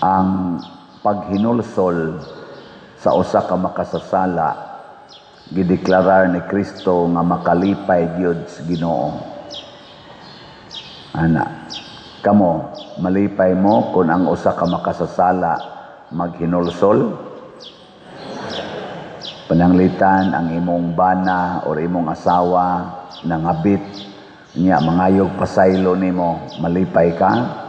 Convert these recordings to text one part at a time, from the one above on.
ang paghinulsol sa usa ka makasasala gideklarar ni Kristo nga makalipay gyud sa Ginoo. Ana, kamo malipay mo kung ang usa ka makasasala maghinulsol? Pananglitan ang imong bana o imong asawa nangabit niya mangayog pasaylo nimo, malipay ka?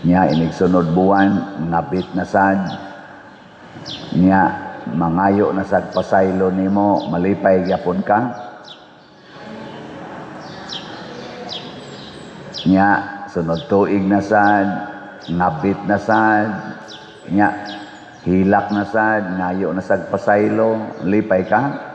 Niya inig sunod buwan nabit na sad niya mangayo na sad pasaylo nimo, malipay gyapon ka? Niya sunod tuig na sad nabit na sad niya hilak na sad ngayo na sad pasaylo, lipay ka?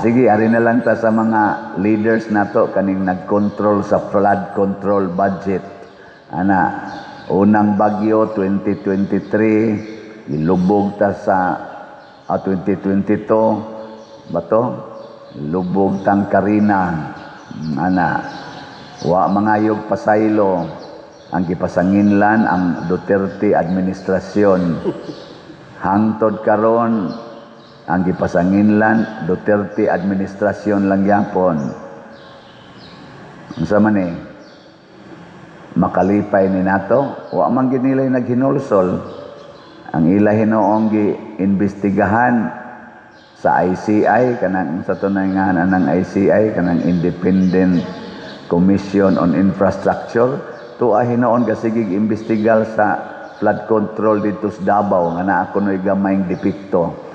Sige, ari na lang ta sa mga leaders nato kaning nag-control sa flood control budget. Ana, unang bagyo 2023, ilubog ta sa 2022 bato, lubog tang Karina. Ana, wa mangayog pasaylo ang gipasanginlan ang Duterte administrasyon. Hangtod karon ang gipasanginlan Duterte administrasyon lang yapon. Unsa man ni makalipay ni nato, wa man gid nila naghinulsol. Ang ila hinuong giimbestigahan sa ICI kanang sa tunay nga anang ICI kanang Independent Commission on Infrastructure tuwa hinuon gasigig imbestigal sa flood control dito sa Davao nga naa kunoy gamayng depekto.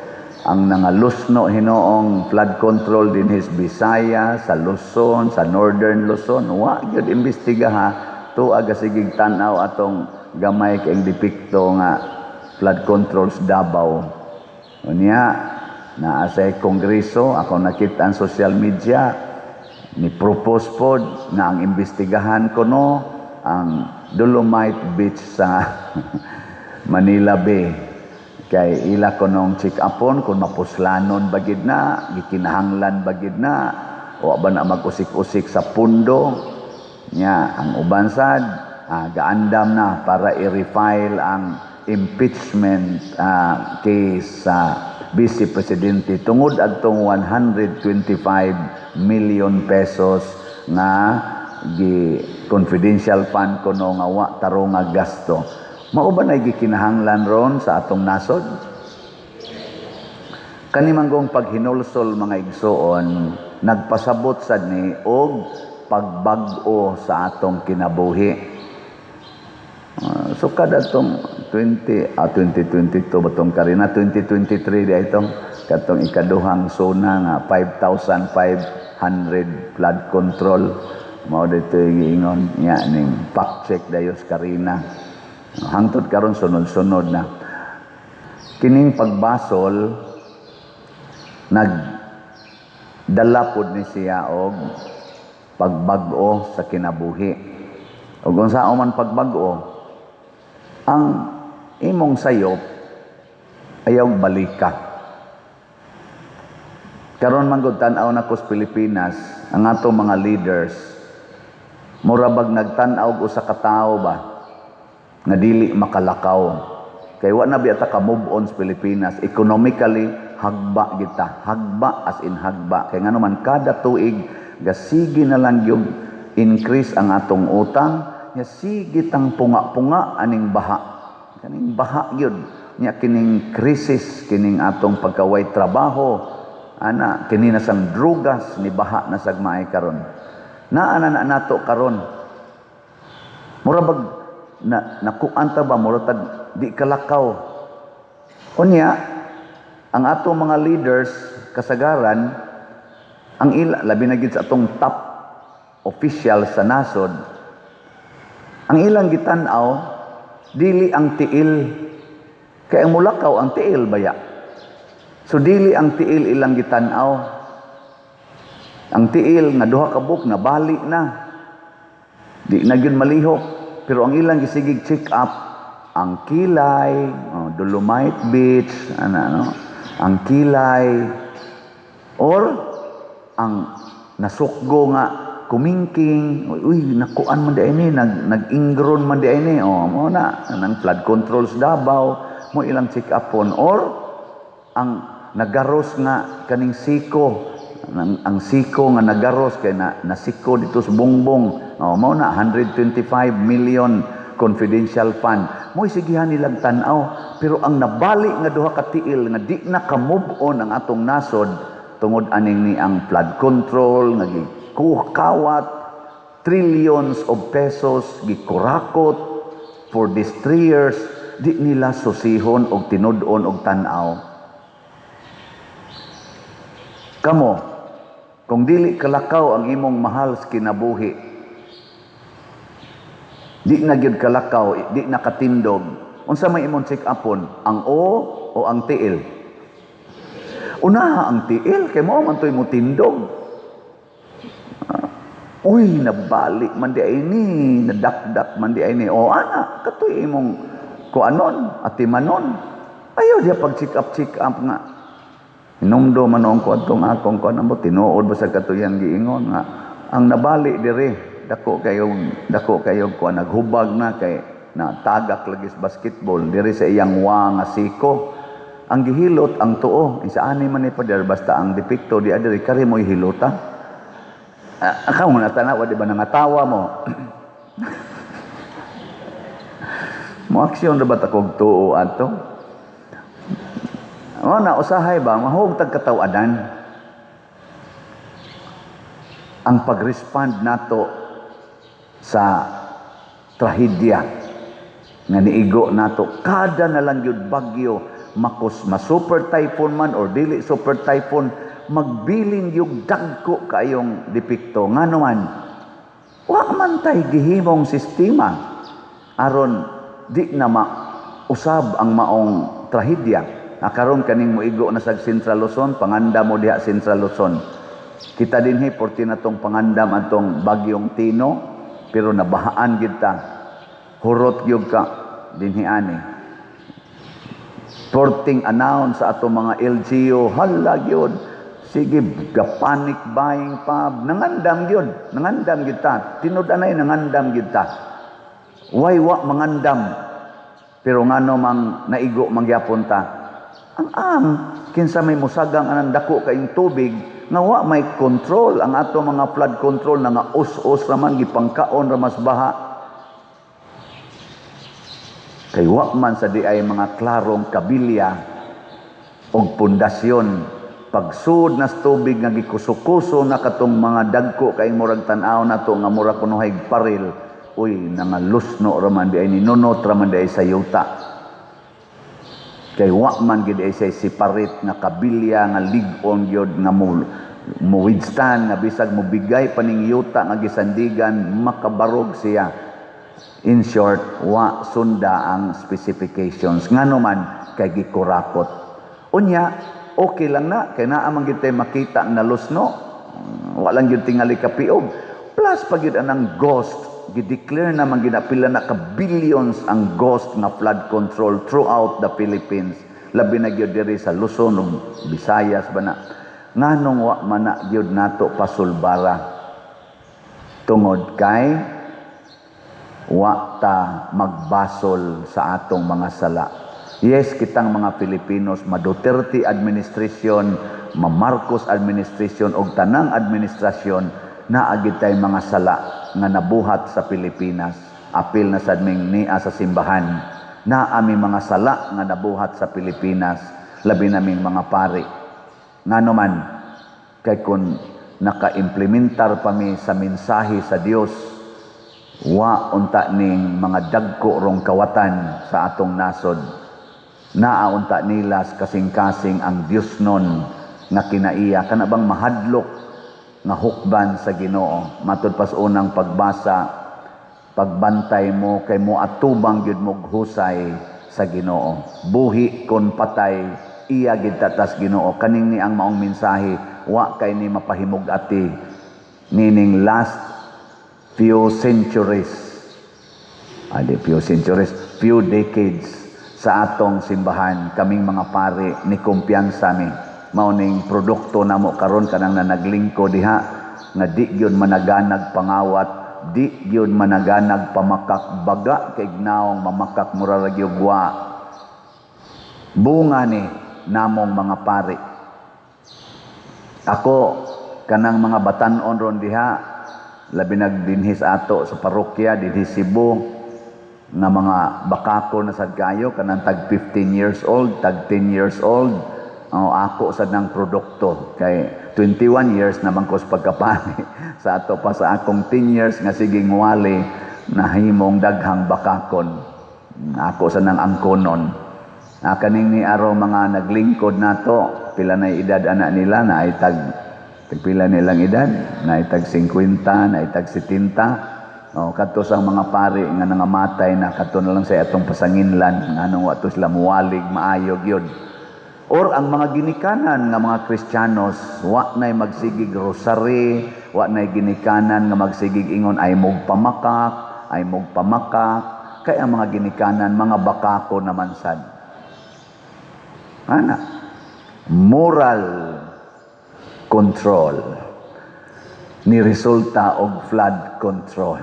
Ang nangalusno hinoong flood control din his Bisaya, sa Luzon, sa Northern Luzon, wa gyud imbestigaha to aga sigig tan-aw atong gamay kay depekto nga flood control sa Davao. Unya naa sa kongreso ako nakita ang social media ni propose pod na ang imbestigahan kuno ang Dolomite Beach sa Manila Bay. Kay ila ko nung check upon kung mapuslanon bagid na, gikinahanglan bagid na, o ba na mag-usik-usik sa pundo niya. Ang uban sad, gaandam na para i-refile ang impeachment case sa Vice Presidente tungod adtong 125 million pesos nga confidential fund kuno nga wa tarong nga gasto. Mao ba na gikinahanglan ron sa atong nasod? Kanimanggong paghinulsol mga igsoon, nagpasabot sad ni og pagbag-o sa atong kinabuhi. So kada atong 2022 batong Karina 2023 di itong katong ikaduhang zona nga 5,500 flood control mao dito giingon nya ning fact check dayos Karina. Hangtod karon sunod-sunod na kining pagbasol nagdala pod ni siya og pagbag-o sa kinabuhi. Ug unsa man pagbag-o, ang imong sayop ayaw balika. Karon man gud tan-aw na ko sa Pilipinas ang atong mga leaders murabag nagtan-aw og usa ka tawo ba nga dili makalakaw. Kay wa na biya ta ka move on sa Pilipinas. Economically, hagba kita. Hagba as in hagba. Kay nga naman kada tuig, gasigi na lang yung increase ang atong utang, nya sige tang punga-punga aning baha. Kaning baha yun. Nya kining krisis, kining atong pagkaway trabaho, ana, kininasang drugas ni baha na sagmaay karon. Naana na nato karon. Murabag nakuanta ba murag di kalakaw. Unya ang atong mga leaders kasagaran ang labi na gid sa atong top official sa nasod, ang ilang gitan-aw dili ang tiil kay ang mulakaw ang tiil baya. So dili ang tiil ilang gitan-aw. Ang tiil nga duha ka buk na bali na. Di na gyud malihok. Pero ang ilang gisigig check up ang Kilay, Dolomite Beach, ang Kilay or ang nasukgo nga kumingking, uy, nakuan man di ini, nag-ingron man di ini, mo na, ang flood control sa Davao, mo ilang check upon, or ang nagaros nga kaning siko, ang siko nga nagaros, kay nasiko dito sa bongbong, mo na, 125 million confidential fund, mo isigihan nilang tanaw, pero ang nabali nga duha ka tiil, nga di na ka-move on ang atong nasod, tungod aning ni ang flood control, nga kawat, trillions of pesos, gikurakot for these 3 years, di nila susihon og tinudon og tanaw. Kamo, kung dili kalakaw ang imong mahal sa kinabuhi, di na gyud kalakaw, di na katindog, unsa may imong check upon, ang o ang tiil? Unaha ang tiil, kay mo man toy mo tindog. Uy, nabalik man di ini, nadakdak man di ini. O ana, katoy imong kuanon, atimanon. Ayaw diya pag check up nga. Inumdo man ang kuatong akong kuan mo, tinuod ba sa katuyang giingon nga. Ang nabalik diri, dako kayo kuan, naghubag na kay na tagak lagi sa basketball diri sa iyang nga siko. Ang gihilot, ang tuo, isaani man ni pader, basta ang depikto di adiri, kari mo ihilota. Akaw mo natanawa, di ba nangatawa mo? Mo aksyon na ba takog tuo ato? O na, usahay ba, mahog tagkatawadan. Ang pag-respond nato sa trahedya nga niigo nato, kada na lang yun bagyo, ma-super typhoon man or dili super typhoon, magbilin yung dagko kayong depikto. Nga naman, wa man tay gihimong sistema aron di na mausab ang maong trahedya. Karon kaning moigo na sa Central Luzon, pangandam mo diha Central Luzon. Kita dinhi porti na tong pangandam atong bagyong Tino, pero nabahaan gid ta. Hurot gyud ka dinhi ani. Porting announce sa atong mga LGU, hala gyud. Sige, panic buying pa. Nangandam gyud ta. Tinud-anay nangandam gyud ta. Why wa mangandam? Pero ngano mang naigo mangyapon ta. Ang kinsa may musagang anang dako kaing tubig nga wa may control ang ato mga flood control na nga us-us raman gipangkaon ra mas baha. Kay wa man sa di ay mga klarong kabilya og pundasyon. Pagsud na tubig nga gikuso-kuso na katong mga dagko kay murag tan-aw nato nga murag kunohay paril, uy nangalusno raman di ay ninunot raman di ay sa yuta. Kay wa man gid ay say siparit nga kabilya nga lig-on gyud nga mo withstand nga bisag mo bigay paning yuta nga gisandigan makabarog siya. In short, wa sunda ang specifications ngano man kay gikurakot. Unya okay lang na, kaya naamang yun tayo makita ang nalusno. Walang yun tingali kapiog. Plus, pag yun anang ghost, gideclare naman ginapila na ka-billions ang ghost na flood control throughout the Philippines. Labi na yun diri sa Luzon o Visayas ba na. Nganong wa mana yun nato pasulbara. Tungod kay wa ta magbasol sa atong mga sala. Yes, kitang mga Filipinos, ma-Duterte administration, ma-Marcos administration, o tanang administrasyon, naagid tay mga sala nga nabuhat sa Pilipinas. Apil na sad ming niya sa simbahan. Na aming mga sala nga nabuhat sa Pilipinas, labi naming mga pari. Nga naman, kay kun naka-implementar pa mi sa mensahe sa Dios, wa unta ning mga dagko rong kawatan sa atong nasod. Naaunta nila kasing-kasing ang Dios nun nga kinaiya kanabang mahadlok nga hukban sa Ginoo. Matud pas unang pagbasa, pagbantay mo kay mo atubang gyud mo husay sa Ginoo. Buhi kon patay iya gid tatas Ginoo. Kaning ni ang maong mensahe, wa kay ni mapahimog ati meaning last few centuries. Few decades sa atong simbahan, kaming mga pari ni kumpiyansa mi. Mao ning produkto namo karon kanang na naglingko diha nga di gyud managanag pangawat, di gyud managanag pamakak baga kay gnaong mamakak murag yugwa. Bunga ni namong mga pari. Ako kanang mga batan-on ron diha, labi nagdinhis ato sa parokya dinhi Cebu nga mga bakako na sad kayo kanang tag 15 years old, tag 10 years old. Ako sad ng produkto kay 21 years naman ko sa pagkapani sa ato pa sa akong 10 years nga siging wali nahimong daghang bakakon. Ako sa nang angkonon. Kaning ni araw mga naglingkod nato, pila na edad anak nila na ay pila nilang edad, na ay tag 50, na ay tag 70. Kadto sang mga pari nga nangamatay na kadto na lang sa atong pasanginlan nganong wa to sila muwalig maayo gyud. Or ang mga ginikanan nga mga Kristiyanos, wa na'y magsigig rosary, wa na'y ginikanan nga magsigig ingon ay mogpamakak, ay mogpamakak, kay ang mga ginikanan, mga bakako naman sad. Ana, moral control ni resulta og flood control.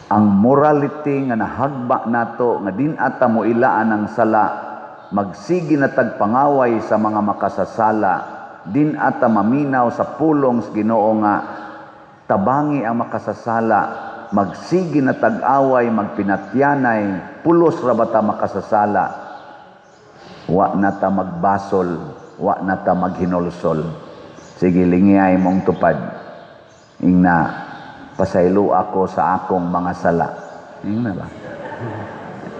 Ang morality nga nahagba nato nga din ata mo ilaan ang sala, magsigi na tagpangaway sa mga makasasala, din ata maminaw sa pulong sa Ginoo nga tabangi ang makasasala, magsigi na tag-away, magpinatyanay, pulos ra bata makasasala, wa na ta magbasol, wa na ta maghinulsol. Sige, lingiyay mong tupad. Ingna, pasaylo ako sa akong mga sala. Ingna ba?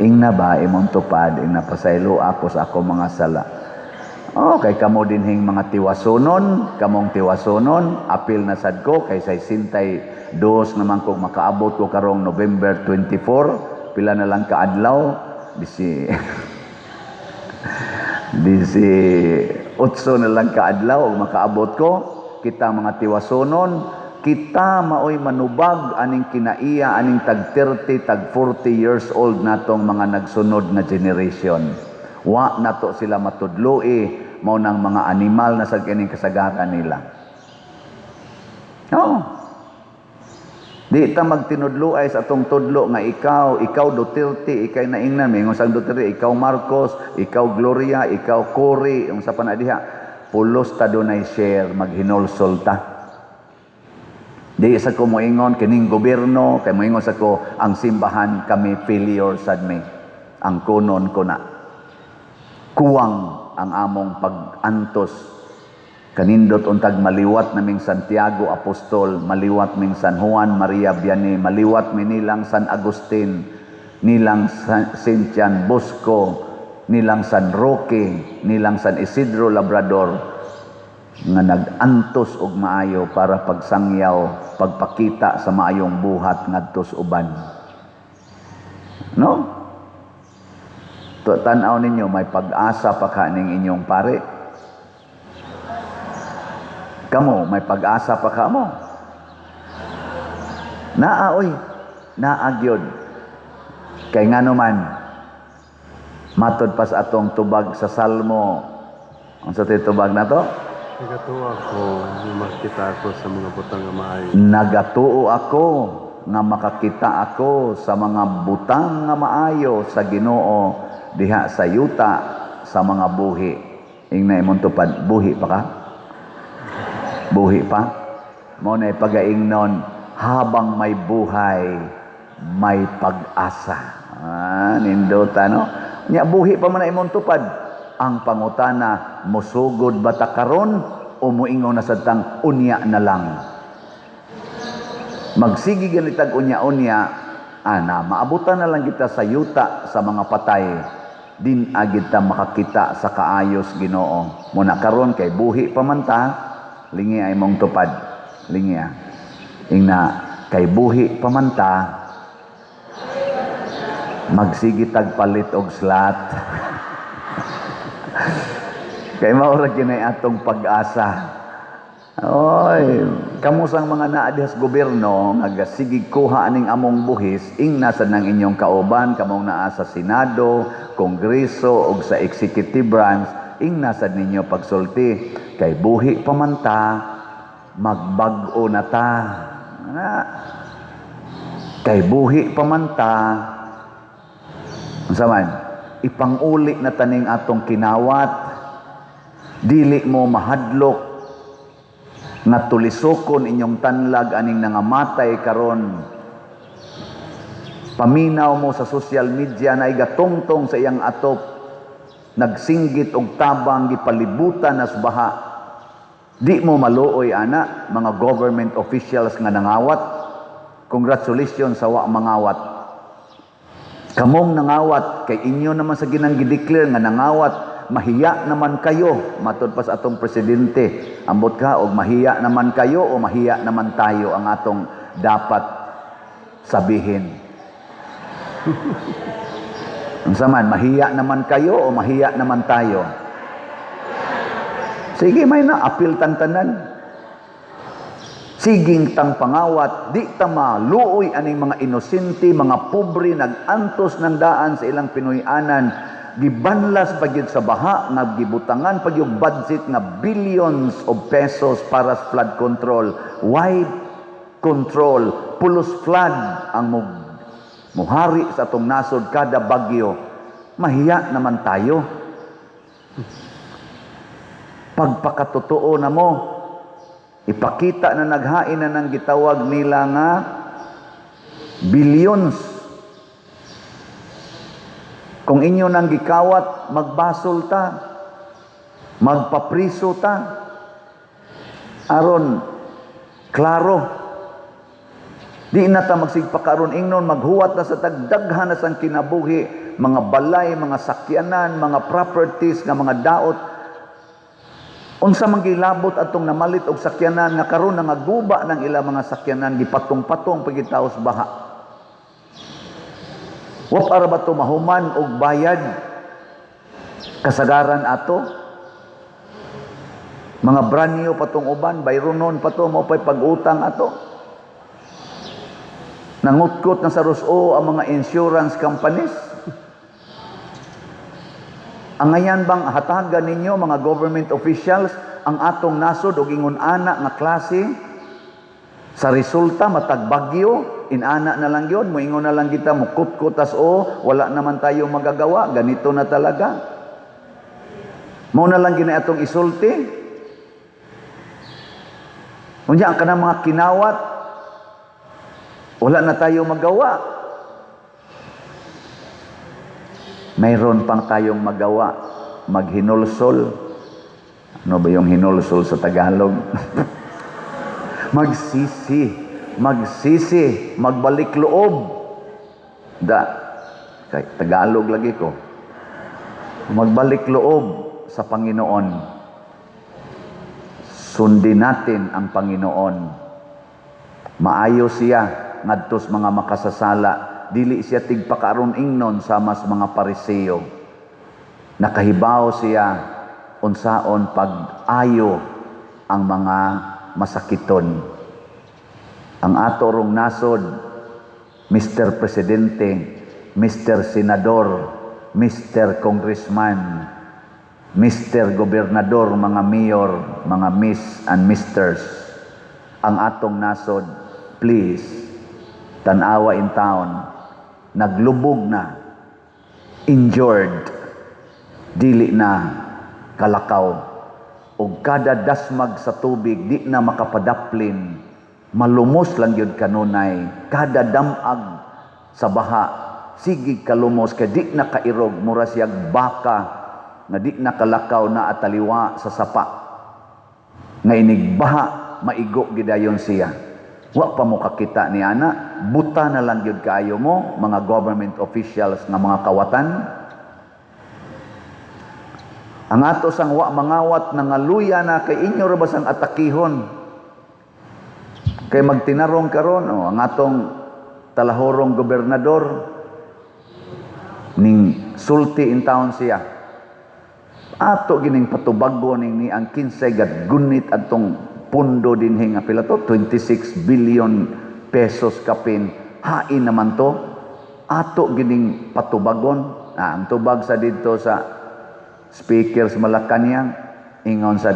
Ingna ba imong tupad, ingna pasaylo ako sa akong mga sala. Kay kamo dinhing mga tiwasonon, kamong tiwasonon, apil na sad ko, kay say sintay dos naman kung makaabot ko karong November 24, pila na lang kaadlaw, bisi 8 na lang kaadlaw, og makaabot ko, kita mga tiwasonon, kita maoy manubag aning kinaiya aning tag 30 tag 40 years old natong mga nagsunod na generation. Wa nato sila matudloi mao nang mga animal na sa kining kasagaran nila. Di ta magtinudloay sa atong tudlo nga ikaw Duterte, ikay naingnan mi sang Duterte, ikaw Marcos, ikaw Gloria, ikaw Cory, ang sa panadiha pulos ta dunay share maghinulsol ta. Di sa ko moingon kining gobyerno, kay moingon sa ko ang simbahan kami failure sad mi. Ang kunon ko na. Kuwang ang among pag-antos. Kanindot untag maliwat naming Santiago Apostol, maliwat ming San Juan Maria Vianney, maliwat mi nilang San Agustin, nilang Saint John Bosco, nilang San Roque, nilang San Isidro Labrador, nga nag-antos og maayo para pagsangyaw, pagpakita sa maayong buhat ngadto sa uban. No? Tanaw ninyo, may pag-asa pa kaning inyong pare. Kamo, may pag-asa pa ka mo. Naagyod. Kay nga naman, matod pa sa atong tubag sa Salmo. Ang sa tubag na to? Nagatuo ako nga makita ako sa mga butang nga maayo. Nagatuo ako nga makakita ako sa mga butang nga maayo sa Ginoo diha sa yuta sa mga buhi. Ingna imong tupad, buhi pa ka? Buhi pa? Mo na pagaingnon, habang may buhay, may pag-asa. Nindota, no? Nya buhi pa man na imong tupad. Ang pangutana, musugod ba ta karon o muingon na sadtang unya na lang? Magsigi ganitag unya-unya, maabutan na lang kita sa yuta sa mga patay, din agid ta makakita sa kaayos Ginoo. Muna karon kay buhi pa man ta, lingi ay mong tupad. Lingi ingna kay buhi pa man ta, magsigi tagpalit og slat. Kay maura kinay atong pag-asa. Oy, kamo sang mga naa diha sa gobyerno nagasigig kuha aning among buhis, ingna sad nang inyong kauban kamong naa sa Senado, Kongreso ug sa executive branch, ingna sad ninyo pagsulti kay buhi pa man ta, magbag-o na ta. Nga, kay buhi pa man ta, unsa man, ipanguli na taning atong kinawat, dili mo mahadlok nga tulisokon inyong tanlag aning nangamatay karon. Paminaw mo sa social media na igatongtong sa iyang atop, nagsinggit og tabang gipalibutan as baha. Di mo maluoy ana mga government officials nga nangawat. Congratulations sa wa mangawat. Kamong nangawat kay inyo naman sa ginang gideclare nga nangawat, mahiya naman kayo matud pa sa atong presidente. Ambot ka og mahiya naman kayo o mahiya naman tayo ang atong dapat sabihin. Unsa man, mahiya naman kayo o mahiya naman tayo? Sige, may na apil tantanan. Siging tang pangawat, di ta maluoy aning mga inosente, mga pobre nagantos ng daan sa ilang Pinoyanan, gibanlas pagyud sa baha nga gibutangan pagyud budget nga billions of pesos para sa flood control. Wide control, pulos flood ang muhari sa atong nasod kada bagyo. Mahiya naman tayo. Pagpakatotoo na mo, ipakita na naghain na ng gitawag nila nga billions. Kung inyo nang gikawat, magbasol ta, magpapriso ta, aron klaro. Di na ta magsigpakaron ingnon, maghuwat na sa tagdaghan na sang kinabuhi, mga balay, mga sakyanan, mga properties, nga mga daot. Unsa man gilabot atong namalit og sakyanan nga karon nga guba ng ilang mga sakyanan gipatong-patong pagitaos baha. Wa para ba to mahuman og bayad kasagaran ato? Mga brand new patong uban, bayronon pa to mo pay pag-utang ato. Nangutkot na sa ruso ang mga insurance companies. Ang ngayon bang hatagan ninyo mga government officials ang atong nasod og ingon ana nga klase sa resulta matag bagyo inana na lang yon, moingon na lang kita mukut-kutas wala naman tayo magagawa, ganito na talaga. Mao na lang gina atong isulti. Unya ang kanang mga kinawat wala na tayo magawa. Mayroon pang tayong magawa, maghinulsol. Ano ba yung hinulsol sa Tagalog? Magsisi, magbalik loob. Kay Tagalog lagi ko. Magbalik loob sa Panginoon. Sundin natin ang Panginoon. Maayo siya ngadtos mga makasasala. Dili siya tigpakaron ingnon sa mas mga Pariseo. Nakahibaw siya unsaon pag-ayo ang mga masakiton. Ang ato rong nasod, Mr. Presidente, Mr. Senador, Mr. Congressman, Mr. Gobernador, mga mayor, mga miss and misters, ang atong nasod, please, tanawa in town, naglubog na, injured, dili na kalakaw, o kada dasmag sa tubig, di na makapadaplin, malumos lang yun kanunay, kada damag sa baha, sigig kalumos, kaya di na kairog, mura siyag baka, nga di na kalakaw na ataliwa sa sapa, nga inigbaha, maigo gidayon siya. Wa pa mo kakita ni ana, buta na lang yun kayo mo, mga government officials nga mga kawatan. Ang ato sang wa mangawat na ngaluya na kay inyo ra basang atakihon. Kay magtinarong karon ang atong talahorong gobernador ning sulti in town siya. Ato gining patubago ning ni ang 15 gad gunit adtong pundo dinhi nga pila to 26 billion pesos kapin hain naman to ato gining patubagon. Ang tubag sa didto sa speaker sa Malacañang ingon sa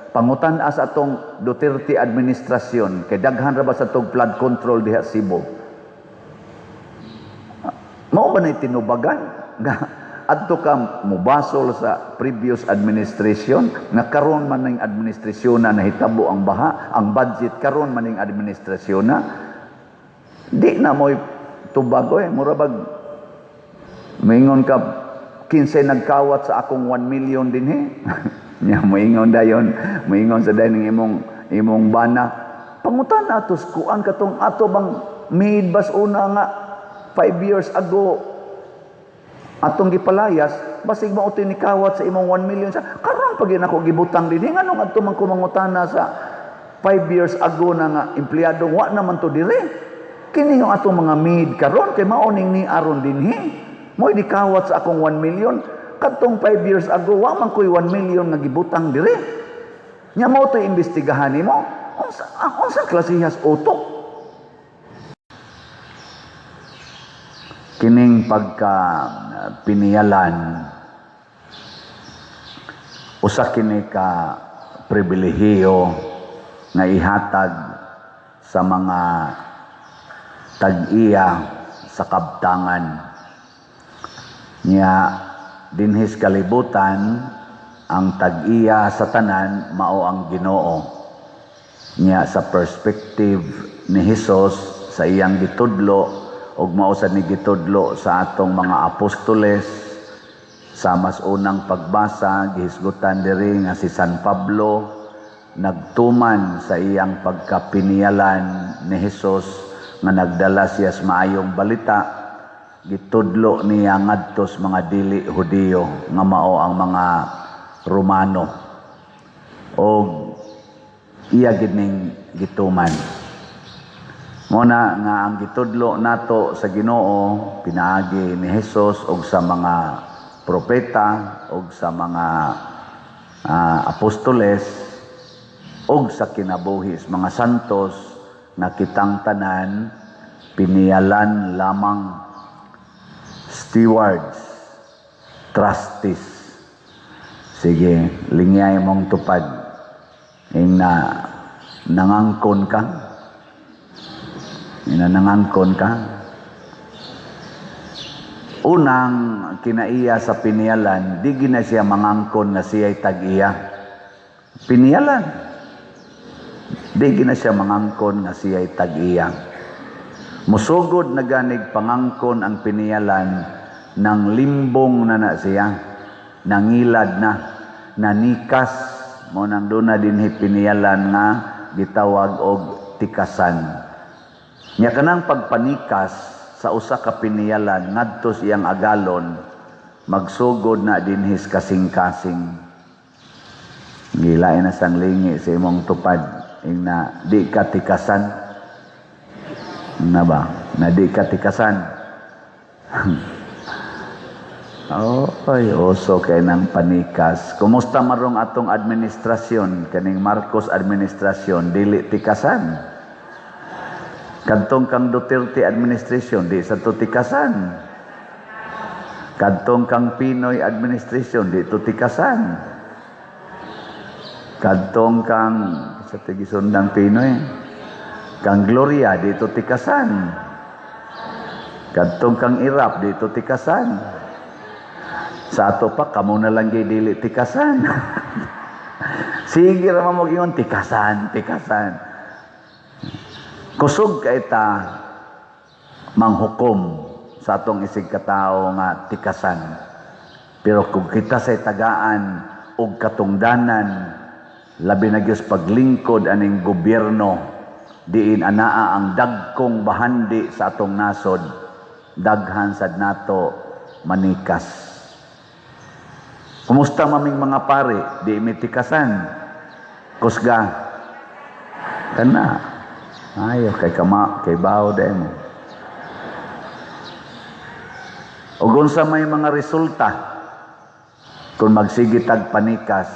Pangutan as atong Duterte administrasyon kay daghan ra ba sa tong flood control diha sa Cebu. Mao ba na tinubagan nga adto ka mubasol sa previous administration nga karon man ning administrasyon na nahitabo ang baha, ang budget karon man ning administrasyon na di na mo'y tubag mura bag moingon ka kinsay nagkawat sa akong 1 million dinhi. Nya moingon dayon, moingon sa dayon imong bana. Pangutan atos kuan katong ato bang mid bas una nga 5 years ago atong gipalayas basig mao ni kawat sa imong 1 million sa karon pag ako gibutang dinhi nganong adto man ko mangutana sa 5 years ago na nga empleyado wa naman to dire. Kini yung atong mga mid karon kay mao ning ni aron dinhi. Mo'y dikawat sa akong 1 million. Katong 5 years ago, wa man ko'y 1 million nga gibutang dire. Nya mo ito'y imbestigahan nimo. Unsa klasihas utok? Kining pagka piniyalan, usa kini ka pribilehiyo nga ihatag sa mga tag-iya sa kabtangan. Nya dinhis kalibutan ang tag-iya sa tanan mao ang Ginoo. Nya sa perspective ni Hesus sa iyang gitudlo ug mao sad ni gitudlo sa atong mga apostoles sa mas unang pagbasa gihisgutan diri nga si San Pablo nagtuman sa iyang pagkapiniyalan ni Hesus nga nagdala siya sa maayong balita. Gitudlo niya ngadtos mga dili Hudiyo nga mao ang mga Romano o iya gid ning gituman muna nga ang gitudlo nato sa Ginoo pinaagi ni Hesus og sa mga propeta og sa mga apostoles og sa kinabuhi sa mga santos na kitang tanan piniyalan lamang stewards, trustees. Sige, linyay mong tupad. Na nangangkon ka. Nangangkon ka. Unang kinaiya sa piniyalan, di gina siya mangangkon na siya'y tag-iya. Piniyalan. Di gina siya mangangkon na siya'y tag-iya. Musugod na ganig pangangkon ang piniyalan ng limbong na siya, nangilad na, nanikas, mo nang doon na din piniyalan nga gitawag og tikasan. Nya kanang pagpanikas sa usa ka piniyalan ngadto siyang agalon, magsugod na din his kasing-kasing. Gilain na sang lingi sa imong tupad, na di ka tikasan. Na ba? Na di katikasan. Ay, oso kay nang panikas. Kumusta marong atong administrasyon? Kaning Marcos administrasyon, dili tikasan. Kadtong kang Duterte administrasyon, di sa to tikasan. Kadtong kang Pinoy administrasyon, di to tikasan. Kadtong kang sa tigisundang Pinoy, kang Gloria dito tikasan. Kadtong kang Irap dito tikasan. Sa ato pa kamo na lang dili tikasan. Sige ra mo giyon tikasan. Kusog kay ta manghukom sa atong isig katao nga tikasan. Pero kung kita say tagaan og katungdanan labi na gyud paglingkod aning gobyerno diin anaa ang dagkong bahandi sa atong nasod, daghan sad nato manikas. Kumusta maming mga pare, di mitikasan, kusga, kana, ayo kay bawo dahil mo. O gunsa may mga resulta, kung magsigitag panikas,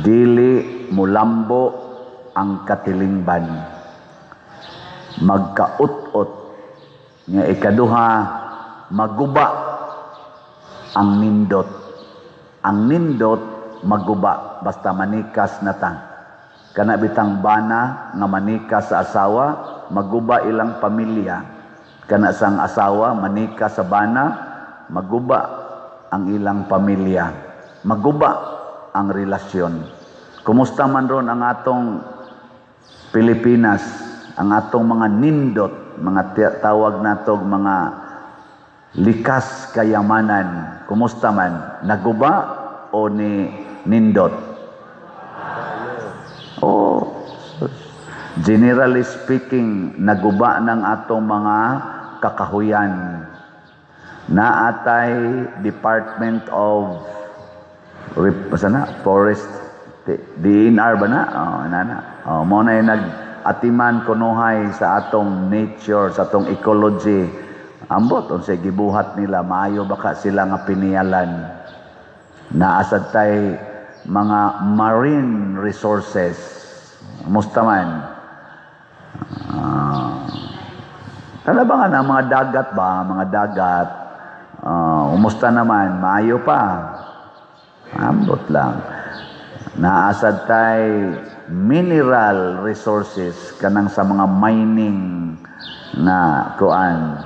dili mulambo ang katilingban, magkaut-ut, nga ikaduha, maguba ang nindot. Ang nindot, maguba. basta manikas na ta. Kana bitang bana nga manikas sa asawa, maguba ilang pamilya. Kana sang asawa manikas sa bana, maguba ang ilang pamilya. Maguba ang relasyon. Kumusta man ron ang atong Pilipinas, ang atong mga nindot, mga tawag natog mga likas kayamanan. Kumusta man? Naguba o ni nindot? Oh, generally speaking, naguba ng atong mga kakahuyan. Naatay Department of Forest, DNR ba na? Mo na yung nag-atiman kunuhay sa atong nature, sa atong ecology. Ambot, unsay gibuhat nila, maayo baka sila nga piniyalan. Naasad tay mga marine resources. Musta man? Ba nga na, mga dagat ba? Mga dagat. Umusta naman? Maayo pa. Ambot lang. Naasad tay mineral resources kanang sa mga mining na kuan.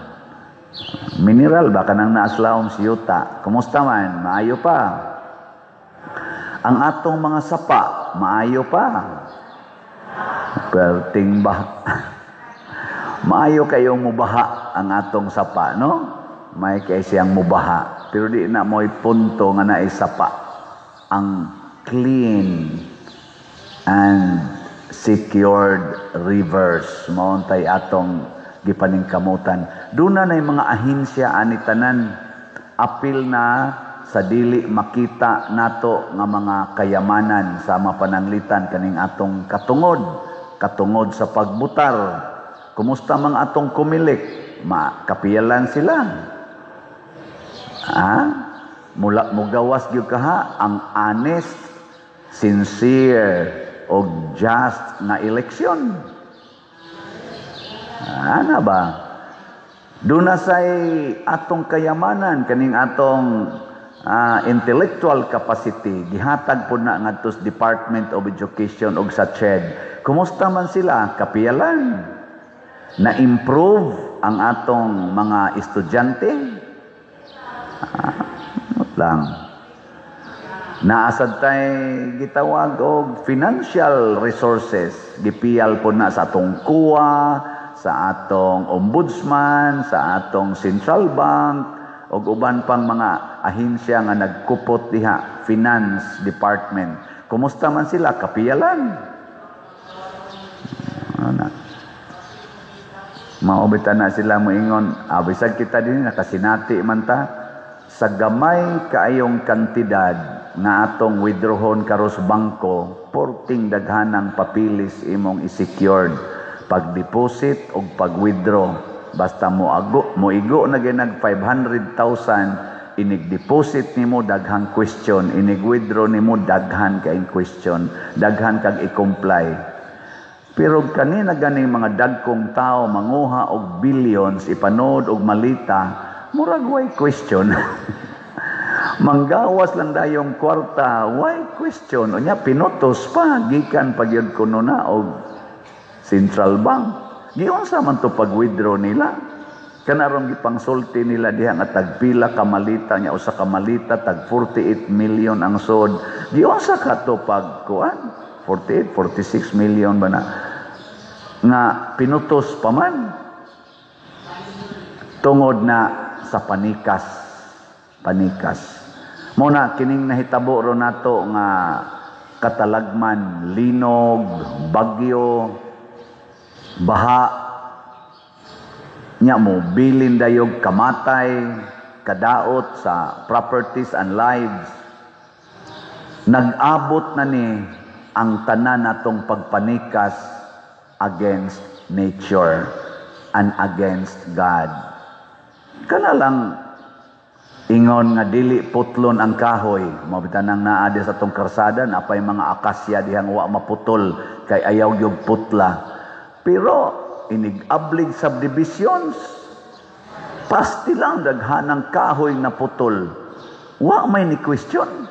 Mineral ba kanang naaslaom si yuta? Kumusta man? Maayo pa. Ang atong mga sapa, maayo pa. Perting ba? Maayo kayong mubaha ang atong sapa, no? May kay siyang mubaha. Pero di na mo'y punto nga na sapa. Ang clean and secured rivers. Mauntay atong gipaningkamutan. Doon na yung mga ahinsya ani tanan. Apil na sa dili makita nato nga mga kayamanan sa mapananglitan kaning atong katungod sa pagbutar. Kumusta mga atong kumilik? Makapiyalan sila. Mula mugawas gyud kaha ang honest, sincere o just na eleksyon. Ana ba? Doon na say atong kayamanan kaning atong intellectual capacity gihatag po na ngadto sa Department of Education og sa CHED. Kumusta man sila? Kapiyalan. Na-improve ang atong mga estudyante. Lang. Naasad tay gitawag og financial resources. Gipiyal po na sa atong kuwa, sa atong ombudsman, sa atong central bank, o uban pang mga ahinsya nga nagkupot diha, finance department. Kumusta man sila? Kapiyalan. Maubitan na sila moingon, bisag kita din, nakasinati man ta, sa gamay kaayong kantidad nga atong withdrawon karos bangko, porting daghanang papilis imong i-secured pag-deposit o pag-withdraw. Basta moigo na ginag 500,000, inig-deposit nimo daghang question, inig-withdraw nimo daghan kay question, daghan kag i-comply. Pero kanina ganing mga dagkong tao manguha og billions ipanood og malita, murag way question. Manggawas lang dayong kwarta, why question? O niya, pinutos pa, gikan pagyod kuno na og Central Bank. Giunsa man to pag-withdraw nila. Kanarong gipangsulti nila diha nga tagpila kamalita niya, usa kamalita tag 48 million ang sod. Giunsa ka to pagkuan? 48, 46 million ba na? Nga pinutos pa man. Tungod na sa panikas. Muna, kining nahitabo ro nato nga katalagman, linog, bagyo, baha, nya mo, bilin dayog kamatay, kadaot sa properties and lives. Nag-abot na ni ang tanan natong pagpanikas against nature and against God. Kana lang ingon nga dili putlon ang kahoy. Mabitan nang naadi sa tong karsada, napay mga akasya dihang wa maputol kay ayaw yung putla. Pero inig-ablig subdivisions, pasti lang daghanang kahoy na putol. Wa may ni question.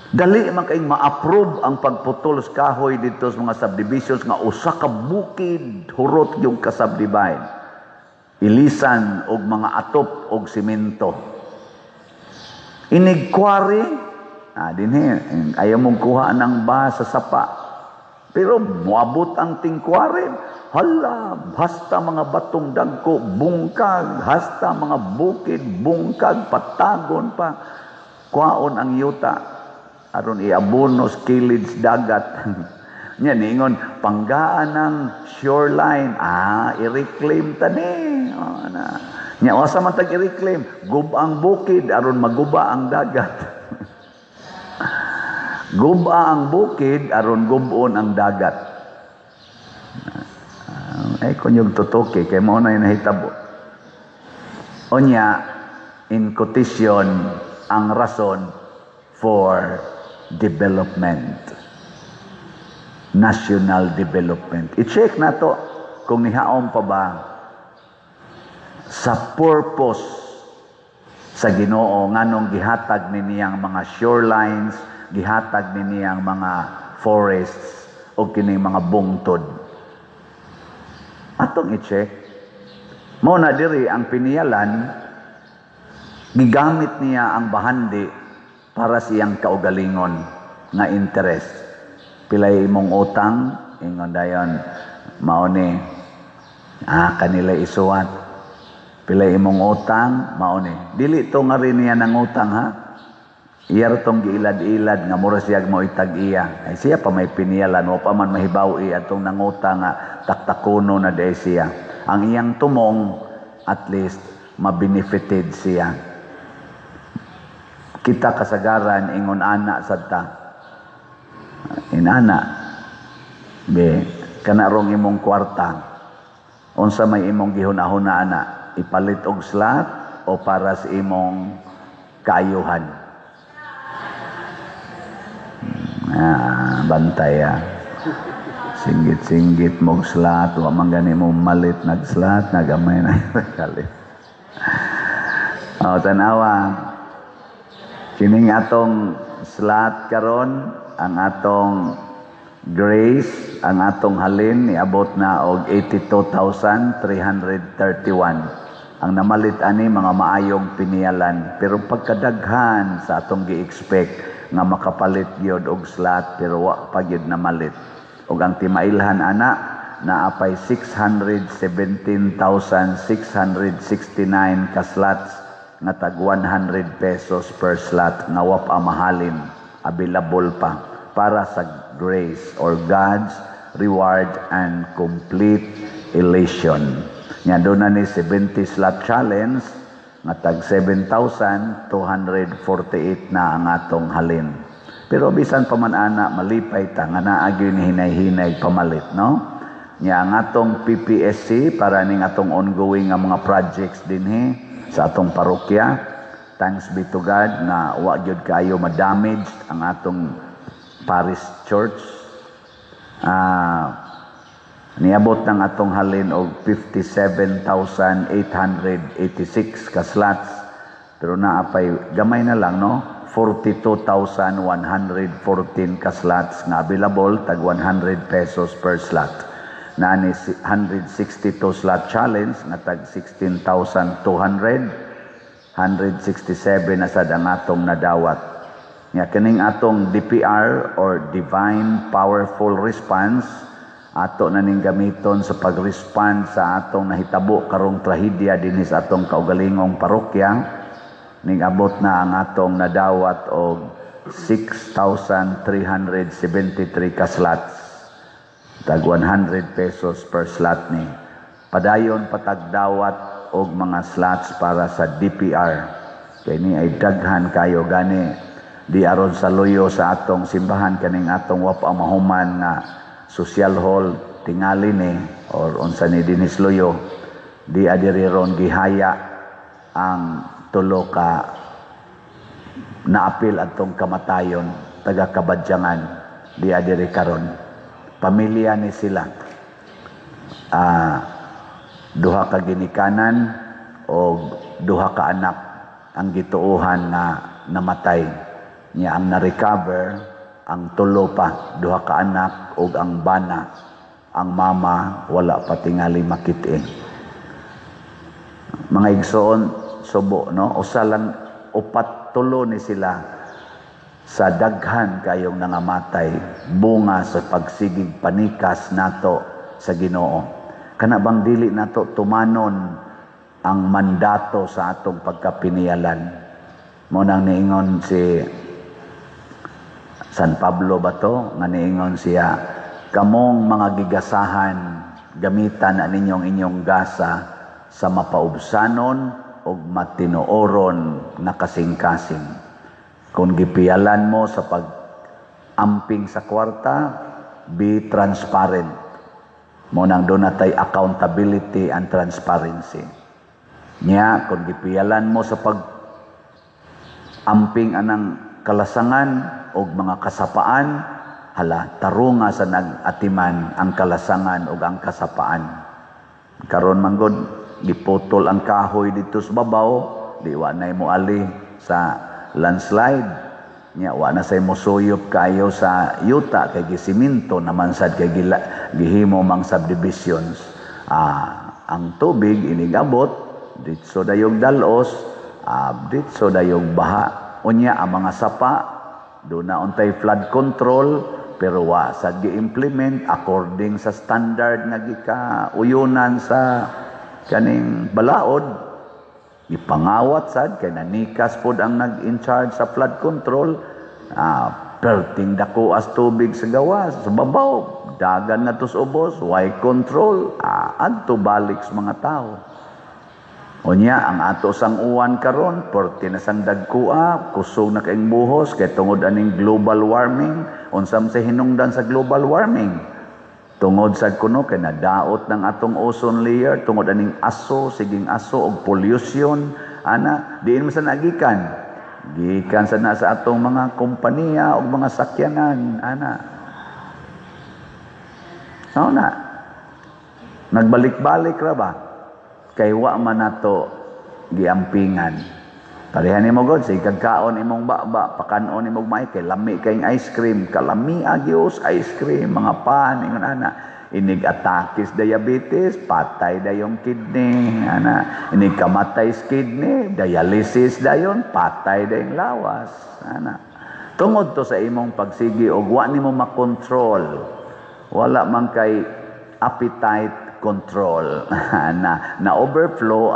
Dali man kayong ma-approve ang pagputol sa kahoy dito sa mga subdivisions nga usa ka bukid hurot yung kasabdibahin. Ilisan og mga atop og simento. Inigkwari, dinhi, ayaw mong kuha ng ba sa sapa. Pero muabot ang tingkwari. Hala, hasta mga batong dagko, bungkag, hasta mga bukid, bungkag, patagon pa. Kuhaon ang yuta. Aron iabonos kilid dagat. Nya ningon panggaan ng shoreline. I-reclaim tani. Nya wasa man tag i-reclaim, gubang bukid aron maguba ang dagat. Guba ang bukid aron gubon ang dagat. Ay kunyog tutuki kay mao na nahitabo. Onya in quotation ang rason for development. National development. I-check na to kung nihaon pa ba sa purpose sa Ginoo nganong gihatag ni niyang mga shorelines, gihatag ni niyang mga forests o kining mga bungtod. Atong i-check. Mao na diri ang piniyalan gigamit niya ang bahandi para siyang kaugalingon nga interest. Pilay imong utang, ingon dayon, mao ni, kanila isuwat. Pilay imong utang, mao ni. Dili to nga rin niya ng utang, ha? Iyar tong giilad-ilad, nga mura siya mo itag-iya. Ay siya pa may piniyalan, o pa man mahibawi atong nangutang nga taktakuno na day siya. Ang iyang tumong, at least, mabenefited siya. Kita kasagaran, ingon ana sa ta. Inana, be, kanarong imong kwarta, unsa may imong gihunahuna ana, ipalit og slot o para sa imong kaayuhan. Bantay Singgit-singgit mong slot, wa man gani mo malit nag-slot, nagamay na kalit. Tanawa, kining atong slot karon, ang atong grace, ang atong halin, niabot na og 82,331. Ang namalit ani mga maayong piniyalan. Pero pagkadaghan sa atong gi-expect nga makapalit gyud og slot, pero wa pa gyud namalit. Og ang timailhan ana, naapay 617,669 ka slots nga tag 100 pesos per slot nga wa pa mahalin. Available pa para sa grace or God's reward and complete elation. Nya doon na ni 70 slot challenge nga tag 7,248 na ang atong halin. Pero bisan pa man ana malipay ta nga naa gyud ni hinay-hinay pamalit, no? Nya ang atong PPSC para ning atong ongoing nga mga projects dinhi sa atong parokya. Thanks be to God na wa gyud kayo ma-damage ang atong parish church. Niabot ng atong halin og 57,886 ka slots. Pero naapay gamay na lang, no? 42,114 ka slots nga available tag 100 pesos per slot. Naani 162 slot challenge nga tag 16,200. 167 na sad ang atong nadawat. Nga kining atong DPR or Divine Powerful Response ato na ning gamiton sa pag-respond sa atong nahitabo karong trahedya dinhi sa atong kaugalingong parokya. Ning abot na ang atong nadawat og 6,373 ka slots. Tag 100 pesos per slot ni. Padayon patagdawat og mga slots para sa DPR. Kay ni ay daghan kayo gani di aron sa luyo sa atong simbahan kaning atong wapa mahuman nga social hall tingali ni or unsa ni dinis luyo di adiri ron gihaya ang tulo ka naapil atong kamatayon taga Kabadyangan di adiri karon pamilya ni sila duha ka ginikanan o duha ka anak ang gituohan na namatay niya ang na-recover ang tulo pa, duha ka anak ug ang bana. Ang mama wala pa tingali makit-i. Mga igsoon subo no, usa lang upat tulo ni sila sa daghan kayong nangamatay bunga sa pagsigig panikas nato sa Ginoo. Kana bang dili nato tumanon ang mandato sa atong pagkapinialan. Mo nang niingon si San Pablo ba to nga niingon siya, kamong mga gigasahan gamitan na inyong gasa sa mapaubsanon o matinooron na kasing-kasing. Kung gipialan mo sa pag-amping sa kwarta, be transparent. Mo nang doon natay accountability and transparency. Nya, kung gipialan mo sa pag-amping anang kalasangan o mga kasapaan, hala, tarunga sa nag-atiman ang kalasangan o ang kasapaan. Karon manggod, giputol ang kahoy dito sa babaw, di wa na mo ali sa landslide. Nya, wa na say mo suyop kayo sa yuta, kay gisiminto naman sad kay gihimo mang subdivisions. Ang tubig inigabot, ditso dayog dalos, ditso dayog baha. Unya, ang mga sapa, doon na untay flood control, pero wa sad gi-implement according sa standard nga gikauyunan sa kaning balaod. Ipangawat sad kay nanikas pod ang nag-in charge sa flood control. Perting dako as tubig sa gawas, sa babaw, dagan na tos ubos, why control? Adto balik sa mga tao. Unya, ang ato sang uwan karon, porti na sang dagkua, kusog na kaing buhos, kay tungod aning global warming, unsam sa hinungdan sa global warming. Tungod sa kuno, kay nadaot ng atong ozone layer, tungod aning aso, siging aso, og pollution, diin mo sa nagikan. Gikan sa na sa atong mga kompanya o mga sakyanan, nagbalik-balik ra ba? Kay wa man nato giampingan. Parehan nimo god sa ikagkaon imong baba, pakanon imong may kay lami kayong ice cream, kalami agios ice cream, mga pan ingon inig atakis diabetes, patay dayong kidney, inig kamatay sa kidney, dialysis dayon, patay dayong lawas, Tungod to sa imong pagsigi og wa nimo makontrol. Wala man kay appetite control na overflow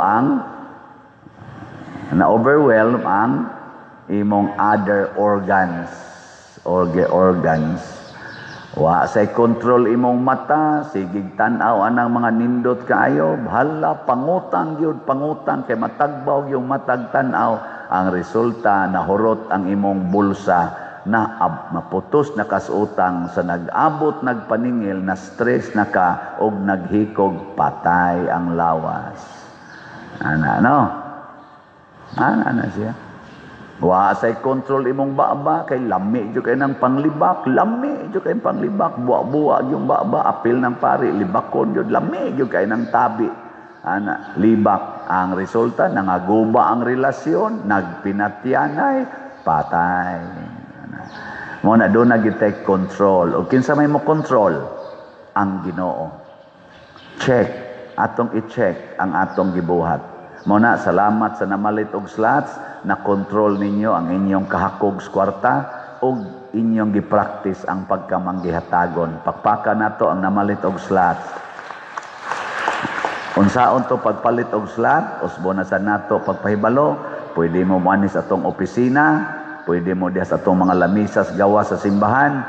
na overwhelm ang imong other organs. Wa say control imong mata, sigig tan-aw anang mga nindot kaayo, hala pangutang kay matagbaw yung matag tan-aw. Ang resulta nahurot ang imong bulsa na maputos na kasutang sa nag-abot nagpaningil na stress na ka og naghikog patay ang lawas. Ana siya. Wa say control imong baba kay lami jud kay nang panglibak, buwa-buwa yung baba, apil ng pari, libakon jud, lami jud kay nang tabi. Libak ang resulta nangaguba ang relasyon, nagpinatyanay, patay. Mo na doon nag-take control. O kinsa may mo control? Ang Ginoo. Check. Atong i-check ang atong gibuhat. Mo na, salamat sa namalit og slots, na control ninyo ang inyong kahakog sa kwarta o inyong gipractice ang pagkamanggihatagon. Pakpaka nato ang namalit og slots. Unsaon to pagpalit og slot, usbo na sa nato pagpahibalo, pwede mo manis atong opisina, pwede mo diha sa atong mga lamisas gawa sa simbahan,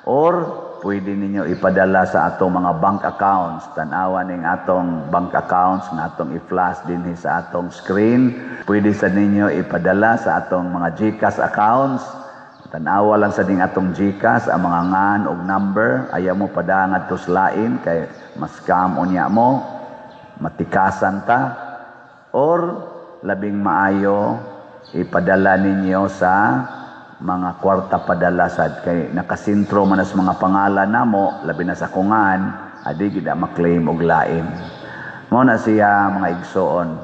or pwede ninyo ipadala sa atong mga bank accounts. Tanawa ning atong bank accounts nga atong i-flash dinhi sa atong screen. Pwede sa ninyo ipadala sa atong mga GCash accounts. Tanawa lang sa ding atong GCash ang mga ngan og number. Ayaw mo padangad to lain kay mas scam unya mo, matikasan ta. Or labing maayo ipadala ninyo sa mga kwarta padala sad kay nakasintro man sa mga pangalan namo, labi na sa kungan, adi gid ma-claim og lain. Mao na siya mga igsoon.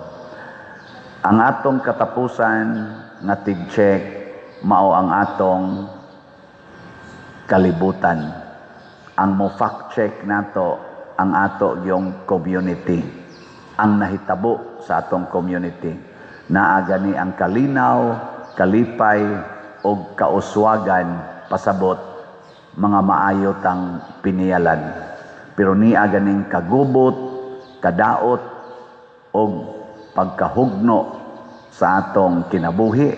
Ang atong katapusan nga tig-check mao ang atong kalibutan. Ang mo fact check nato ang ato yung community, ang nahitabo sa atong community. Naa gani ang kalinaw, kalipay o kauswagan pasabot mga maayot ang piniyalan. Pero niya ganing kagubot, kadaot o pagkahugno sa atong kinabuhi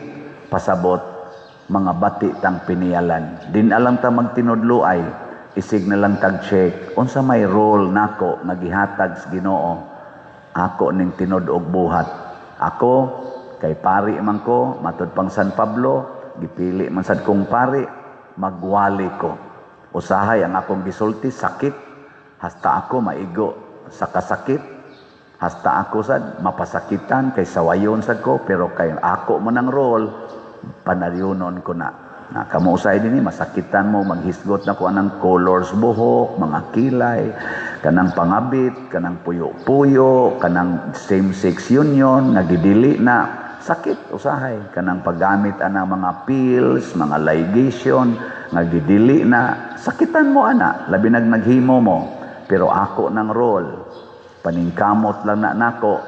pasabot mga bati tang piniyalan. Din alam ta magtinudlo ay isig na lang tag-check unsa may role nako nga gihatag sa Ginoo ako ning tinud og buhat. Ako kay pari man ko matud pang San Pablo, gipili man sad kong pari, magwali ko. Usahay ang akong gisulti sakit, hasta ako maigo sa kasakit, hasta ako sad mapasakitan kay sawayon sad ko, pero kay ako mo ng role panaryunon ko na. Kamusay din masakitan mo, maghisgot na ko anang colors buhok, mga kilay, kanang pangabit, kanang puyo-puyo, kanang same-sex union, nagidili na. Sakit, usahay. Kanang paggamit anang mga pills, mga ligation, nagidili na. Sakitan mo ana, labi naghimo mo. Pero ako ng role, paningkamot lang na nako,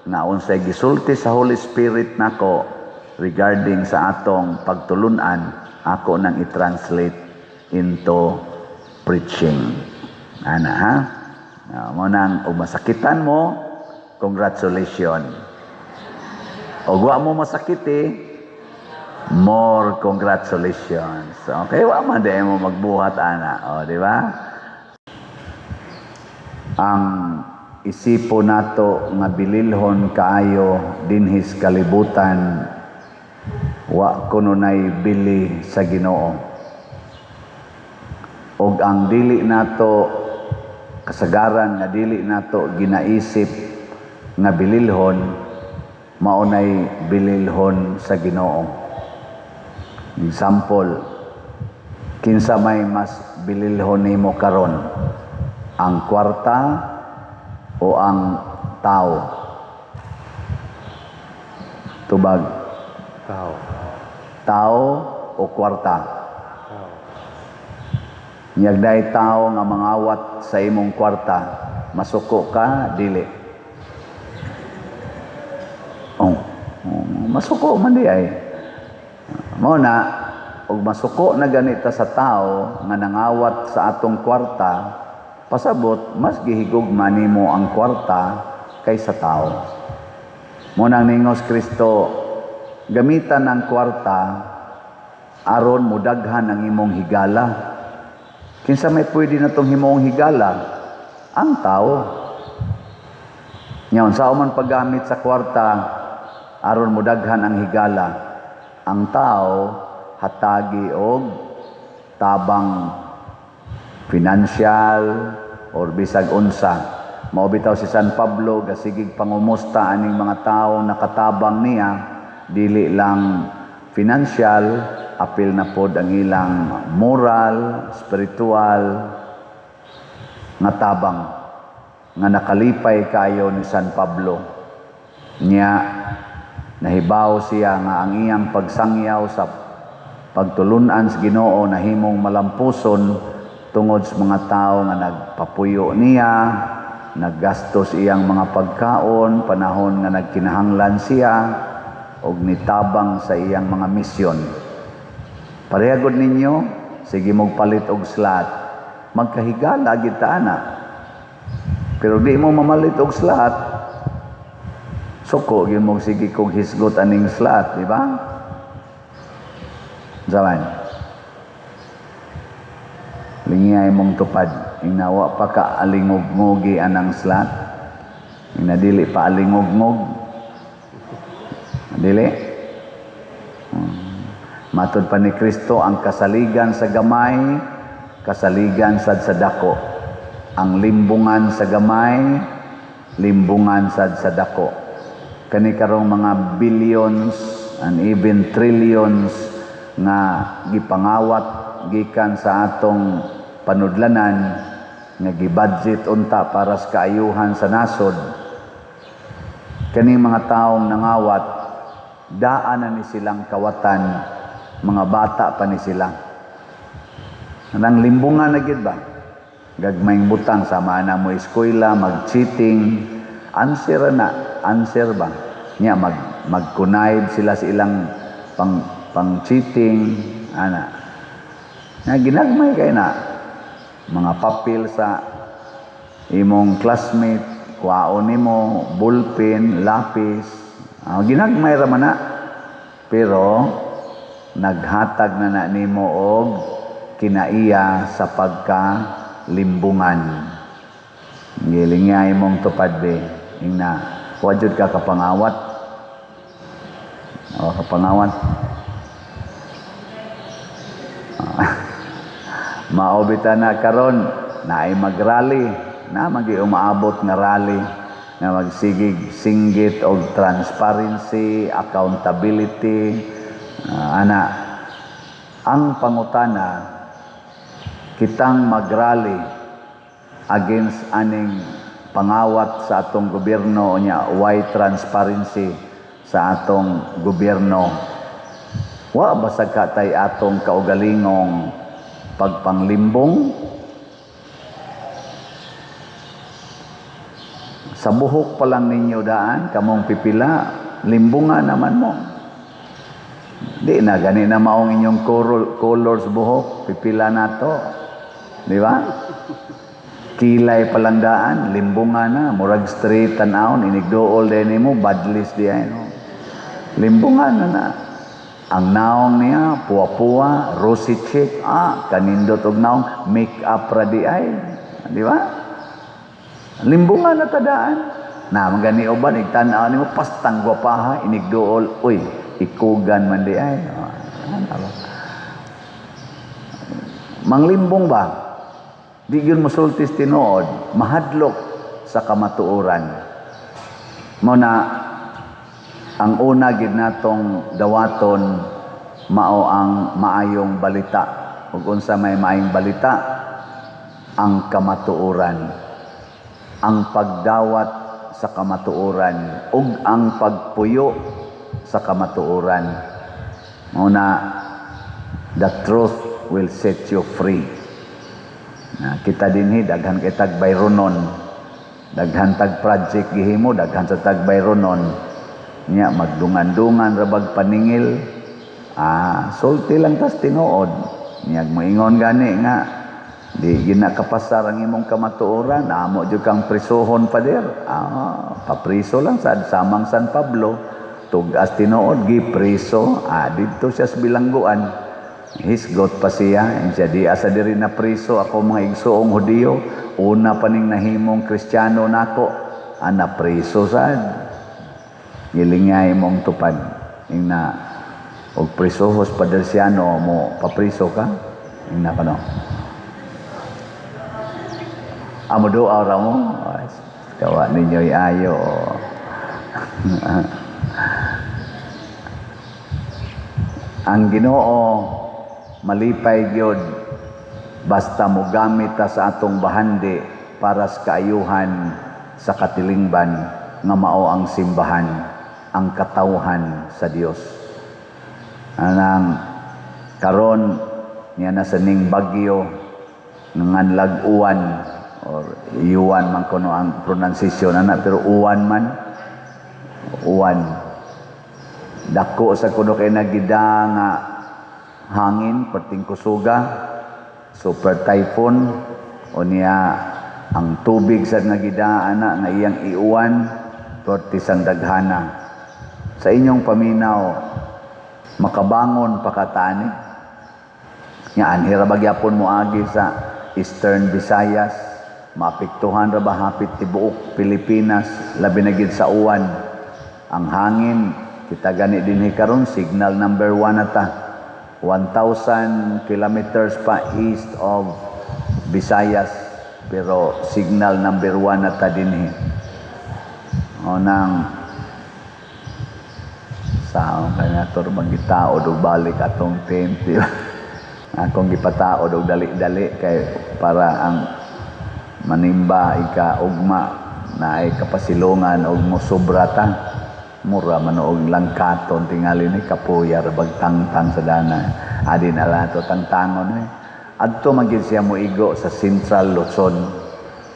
na unsay gisulti sa Holy Spirit nako, regarding sa atong pagtulunan, ako nang i-translate into preaching. Ana ha? Mo nang umasakitan mo, congratulations. O wa mo masakiti, more congratulations. Okay, wa man di mo magbuhat ana, o di ba? Ang isipo nato nga bililhon kaayo dinhis kalibutan, wa kununay bili sa Ginoo. Og ang dili nato kasagaran nga dili nato ginaisip nga bililhon, maunay bililhon sa Ginoo. Example, kinsa may mas bililhon nimo karon, ang kwarta o ang tao? Tubag. Tao o kwarta? Tao. Nyagday tao nga mangawat sa imong kwarta, masuko ka, dili. Masuko man di ay. Mao na, og masuko na ganita sa tao nga nangawat sa atong kwarta, pasabot mas gihigugma nimo ang kwarta kaysa tao. Mo nang ningos Kristo, gamitan ng kwarta aron mudaghan ang imong higala. Kinsa may pwede na tong himong higala? Ang tao. Ngayon, sa man paggamit sa kwarta aron mudaghan ang higala? Ang tao hatagi og tabang financial or bisag unsa. Mao bitaw si San Pablo gasigig pangumusta aning mga tawo nakatabang niya, dili lang financial, apil na pod ang ilang moral, spiritual nga tabang nga nakalipay kayo ni San Pablo. Nya nahibaw siya nga ang iyang pagsangyaw sa pagtulunan sa Ginoo nahimong malampuson tungod sa mga tao nga nagpapuyo niya, naggastos iyang mga pagkaon panahon nga nagkinahanglan siya, og nitabang sa iyang mga misyon. Parehagod ninyo, sige mong palit og slot. Magkahigala gid ta ana. Pero di mo mamalit og slot, suko gyud mo sige kog hisgot aning slot, di ba? Zaman. Lingiyay mong tupad, inawa pa ka alingog-ngogi anang slot. Inadili pa alingog-ngog. Dili. Matod pa ni Kristo, ang kasaligan sa gamay, kasaligan sad sa dako. Ang limbungan sa gamay, limbungan sad sa dako. Kani karong mga billions and even trillions nga gipangawat gikan sa atong panudlanan nga gibudget unta para sa kaayuhan sa nasod. Kaning mga taong nangawat, daan na ni silang kawatan mga bata pa ni sila. Nang limbungan na gid ba? Gagmayng butang sama na mo eskwela, mag-cheating, answer ba? Nya mag-connive sila sa ilang pang-cheating, ana. Nga ginagmay kay na mga papel sa imong classmate, kuwaon nimo, ballpen, lapis, ginagmay ra man na. Pero naghatag na nimo og kinaiya sa pagkalimbungan. Gilingay mong tupad be, ingna wajud ka kapangawat. O kapangawat. Maobita na karon na ay magrally, na magi umaabot nga rally nga magsigig singgit og transparency, accountability, ana. Ang pangutana, kitang magrally against aning pangawat sa atong gobyerno nya why transparency sa atong gobyerno. Wa basag katay atong kaugalingong pagpanglimbong. Sa buhok pa lang ninyo daan, kamong pipila, limbungan naman mo. Di na, gani na maong inyong colors buhok, pipila na to. Di ba? Kilay pa lang daan, limbungan na, murag straight tanawon, inigdool din mo, badlis di ay. No? Limbungan na. Ang naong niya, puwa-puwa, rosy cheek, kanindot og naong, make-up ra di ay. Di ba? Limbungan na tadaan. Na, magani uban, igtanaw ni mo, pastang gwapaha, inigdool, uy, ikugan man di ay. Manglimbong ba? Di yun musultis tinuod, mahadlok sa kamatuoran. Muna, ang una gid natong dawaton mao ang maayong balita. Ug unsa may maayong balita, ang kamatuoran, ang pagdawat sa kamatuoran ug ang pagpuyo sa kamatuoran. Muna, the truth will set you free. Kita dinhi daghan kay tag bayronon, daghan tag project gihimo, daghan sa tag bayronon. Nya magdungan-dungan rabag paningil, sulti lang tas tinuod. Nya moingon gani nga di ginakapasar ang imong kamatuoran, amo jud kang prisohon pader. Papriso lang sad samang San Pablo, tugas tinuod gipriso, didto siya sa bilangguan. Hisgot pa siya, siya di asa diri na priso ako mga igsoong Hudiyo, una pa ning nahimong Kristiyano nako, na priso sad. Gilingay mong tupad ingna og prisohos padersiano mo papriso ka ingna kano amo do ara mo kawa ninyo ayo. Ang Ginoo malipay gyud basta mo gamit ta sa atong bahandi para sa kaayuhan sa katilingban nga mao ang simbahan, ang katawhan sa Dios. Anang karon niya na sa ning bagyo nanganlag uwan or iuwan man kuno ang pronunciation pero uwan man, uwan dako sa kuno kay nagida nga hangin perting kusuga, super typhoon o niya ang tubig sa nagida nga iyang iuwan pertisang daghana. Sa inyong paminaw, makabangon pakatani. Nga anhira bagyapon mo agi sa Eastern Visayas, maapektuhan ra ba hapit tibuok Pilipinas, labi na gid sa uwan. Ang hangin, kita gani dinhi karon signal number 1 ata. 1,000 kilometers pa east of Visayas, pero signal number 1 ata dinhi. O nang saon kanya tur magitao og balik atong tent. Akong gipatao og dali-dali kay para ang manimba ika ugma na ay kapasilungan og mosobra ta. Mura manoog langkaton tingali ni kapuyar bagtangtang sa dana. Adin alato tangtangon eh. Adto magid siya moigo sa Central Luzon.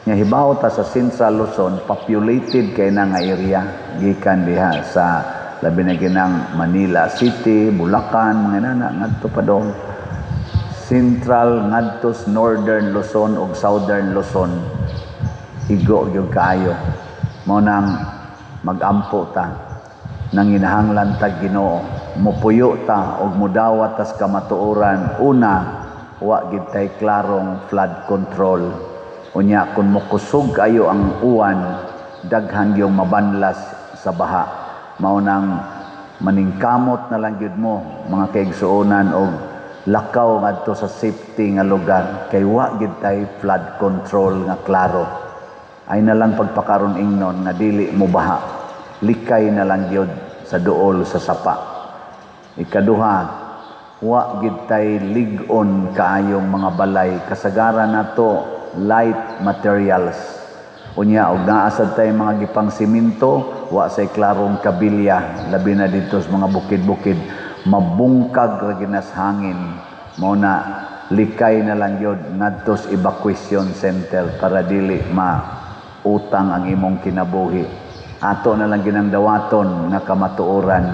Nya hibaw ta sa Central Luzon populated kay na nga area gikan diha sa labi na ginang Manila City, Bulacan, mga nana ngadto pa dong. Central ngadto Northern Luzon ug Southern Luzon. Igo gyud kaayo. Mao nang magampo ta. Nang hinahanglan tag Ginoo, mupuyo ta og mudawat tas kamatuoran. Una, wa gid tay klarong flood control. Unya kun mokusog kayo ang uwan, daghan yung mabanlas sa baha. Mao nang maningkamot na lang gyud mo mga kaigsuonan og lakaw ngadto sa safety nga lugar kay wa gid tay flood control nga klaro. Ay na lang pagpakaron ingnon nga dili mo baha. Likay na lang gyud sa duol sa sapa. Ikaduha, wa gid tay lig-on kaayong mga balay kasagaran nato light materials. Unya og naa sad tay mga gipang simento, wa say klarong kabilya labi na dito sa mga bukid-bukid, mabungkag ra ginas hangin. Mao na likay na lang gyud ngadto sa evacuation center para dili utang ang imong kinabuhi. Ato na lang ginangdawaton nga kamatuoran.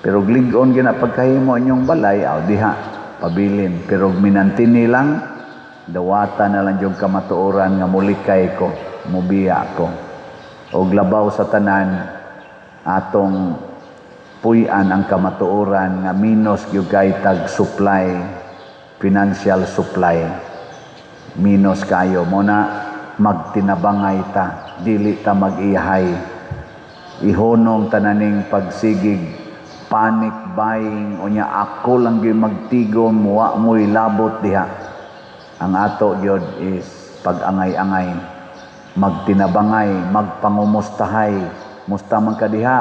Pero lig-on gina pagkahimo inyong balay, diha pabilin. Pero minantini lang, dawatan na lang yung kamatuoran nga mulikay ko, mubiya ko. O labaw sa tanan, atong puy-an ang kamatuoran nga minus yung tag supply, financial supply. Minus kayo. Muna, magtinabangay ta. Dili ta mag-iyahay. Ihonong tananing pagsigig, panic buying, unya ako lang gyud magtigon, muwa mo'y labot diha. Ang ato gyud is pag-angay-angay, magtinabangay, magpangumustahay. Musta man ka diha,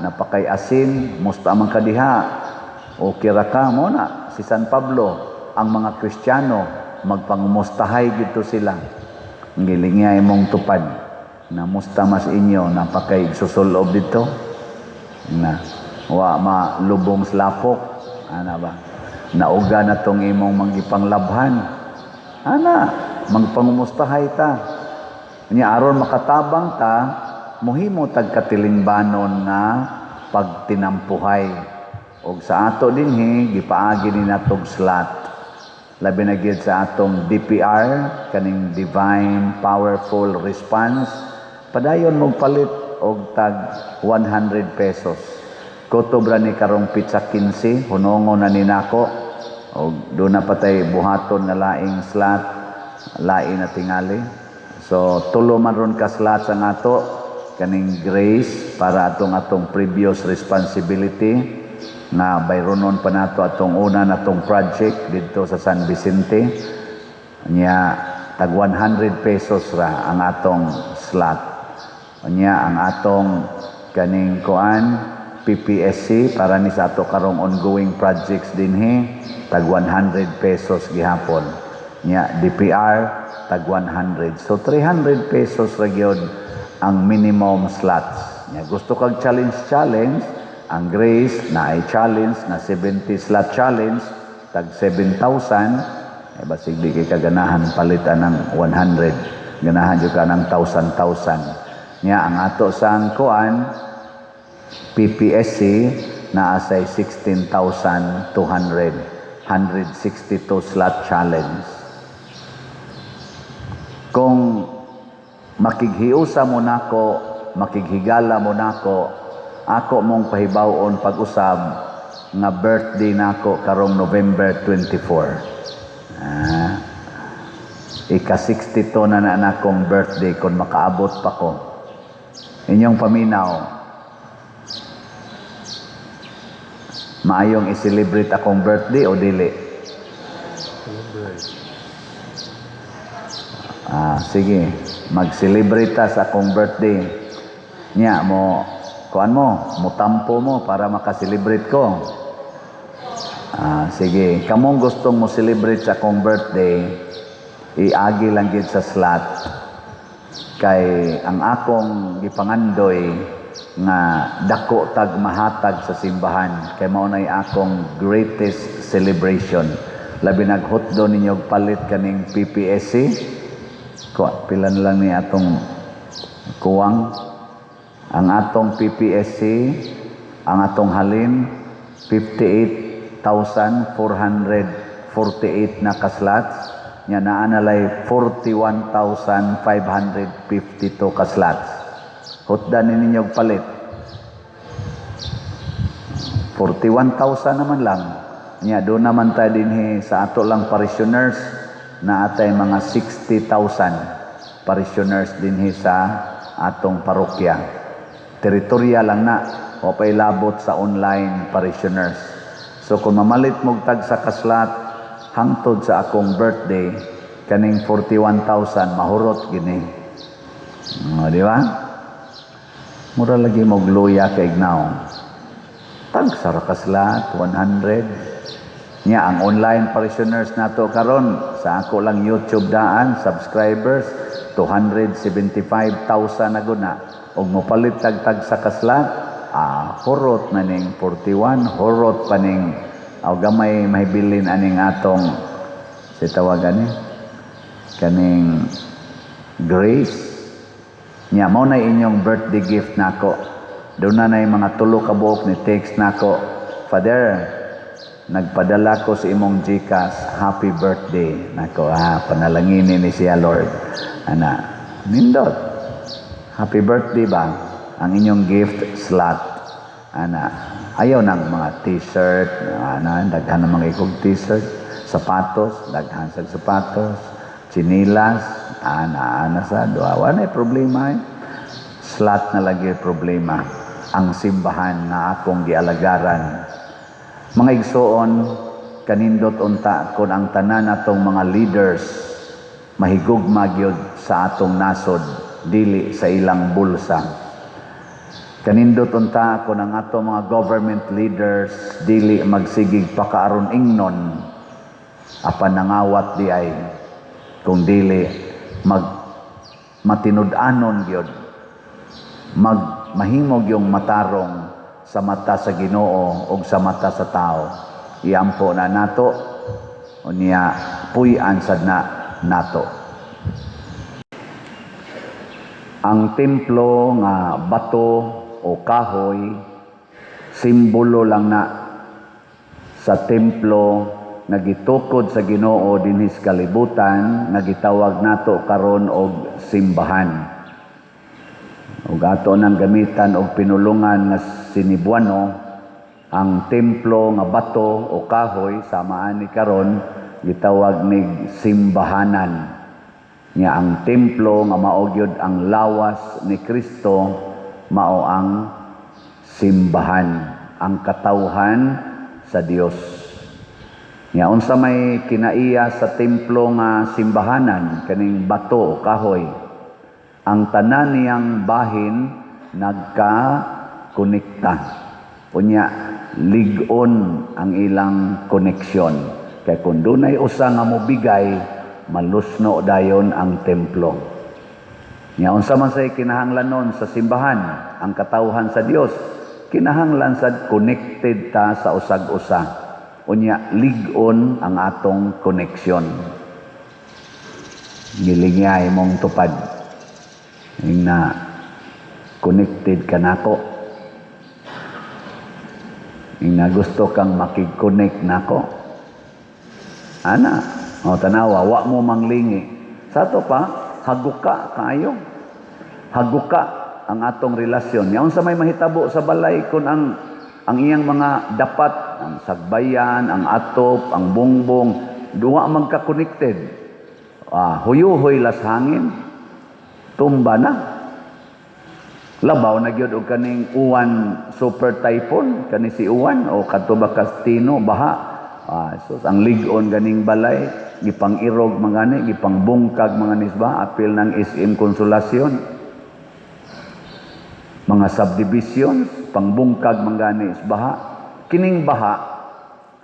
napakay asin, musta man ka diha. Okay ra ka mo na si San Pablo, ang mga Kristiyano magpangumustahay gito sila. Ngilingay mong tupad na musta mas inyo napakay susulob dito na wa malubong slapok ana ba nauga na tong imong mangipanglabhan ana magpangumustahay ta nya aron makatabang ta muhimo tag katilingbanon nga pagtinampuhay og sa ato dinhi gipaagi ni natog slot labi na gyud sa atong DPR kaning divine powerful response. Padayon mong palit og tag 100 pesos. Kutobra ni karong pizza 15, hunongon na ni nako. Og doon na patay buhaton nga laing slot, lain na tingali. So tulo man ron ka slot sa ato kaning grace para atong previous responsibility na bayronon pa nato atong una natong project dito sa San Vicente. Nya tag 100 pesos ra ang atong slot. Nya ang atong kaning kuan PPSC para ni sa ato karong ongoing projects dinhi tag 100 pesos gihapon. Nya DPR tag 100. So 300 pesos ra gyud ang minimum slots. Nya gusto kag challenge ang Grace na ay challenge na 70 slot challenge tag 7,000 basig di kay kaganahan palitan ng 100 ganahan jud ka ng 1,000 nya ang ato sang kuan PPSC na asay 16,200 162 slot challenge. Kung makighiusa mo nako, makighigala mo nako, ako mong pahibawon pag-usab nga birthday nako karong November 24. Ika-62 na akong birthday kung makaabot pa ko. Inyong paminaw, maayong i-celebrate akong birthday o dili? Sige, mag-celebrate ta sa akong birthday. Nya mo, kuan mo, mutampo mo para makaselebrate ko. Sige, kamong gustong mo celebrate sa akong birthday, iagi lang gid sa slot. Kay ang akong gipangandoy nga dako tag mahatag sa simbahan kay mao nay akong greatest celebration. Labi naghutdo ninyo palit kaning PPSC. Pila na lang ni atong kuwang. Ang atong PPSC, ang atong halin 58,448 na kaslots. Nya naanalay 41,552 kaslots. Hutdan ninyo palit. 41,000 naman lang. Nya doon naman tayo dinhi sa ato lang parishioners na atay mga 60,000 parishioners dinhi sa atong parokya. Teritorya lang na o pay labot sa online parishioners. So kung mamalit mo tag sa kaslat hangtod sa akong birthday kaning 41,000 mahurot gini. Di ba? Mura lagi mo luya kay ignaw. Tag sa kaslat 100. Nya ang online parishioners nato karon sa ako lang YouTube daan subscribers 275,000 na guna. Og mopalit tag sa kaslat horot maning 41 horot paning aw gamay mahibilin aning atong si tawagan ni kaning grace nya mao na inyong birthday gift nako. Doon na mga tulo ka buok ni text nako, Father, nagpadala ko sa imong GCash, happy birthday nako. Panalanginin ni siya Lord. Ana, nindot. Happy birthday ba? Ang inyong gift slot. Ana, ayaw ng mga t-shirt, daghan ng mga ikog t-shirt, sapatos, daghan sa sapatos, chinilas, ana sa doa. Wala problema eh. Slot na lagi problema. Ang simbahan na akong gialagaran. Mga igsoon, kanindot unta kon ang tanan atong mga leaders mahigugma gyud sa atong nasod dili sa ilang bulsa. Kanindot unta kon ang atong mga government leaders dili magsigig pakaaron ingnon apan nangawat di ay kung dili matinud-anon gyud mahimog yung matarong sa mata sa Ginoo o sa mata sa tao. Iampo na nato o niya puy-an sad na nato. Ang templo nga bato o kahoy simbolo lang na sa templo nga gitukod sa Ginoo dinhi sa kalibutan nga gitawag nato karon og simbahan. Ug ato nang gamitan og pinulungan nga sinibuano ang templo nga bato o kahoy samaan ni karon gitawag nig simbahanan. Nya ang templo nga mao gyud ang lawas ni Kristo mao ang simbahan, ang katawhan sa Dios. Nya unsa may kinaiya sa templo nga simbahanan kaning bato o kahoy, ang tanan niyang bahin nagka-konekta. Unya, ligon ang ilang koneksyon. Kaya kung dunay usa nga mobigay, malusno dayon ang templo. Nya unsa man say kinahanglanon sa simbahan, ang katawhan sa Dios, kinahanglan sad connected ta sa usag-usa. Unya, ligon ang atong koneksyon. Gilingay mong tupad. Na connected ka nako. Na gusto kang makig-connect nako. Ana, tanawa, wa mo manglingi. Sa to pa, haguka kaayo. Haguka ang atong relasyon. Yaon sa may mahitabo sa balay kung ang iyang mga dapat, ang sagbayan, ang atop, ang bongbong, duwa magka-connected. Huyuhoy las hangin. Tumba na. Labaw na gyud og kaning uwan super typhoon kani si uwan o kadto ba Castino baha. So ang ligon ganing balay gipang-irog mangani gipangbungkag mga nisba apil ng SM Consolacion. Mga subdivisions pangbungkag mangani is baha. Kining baha,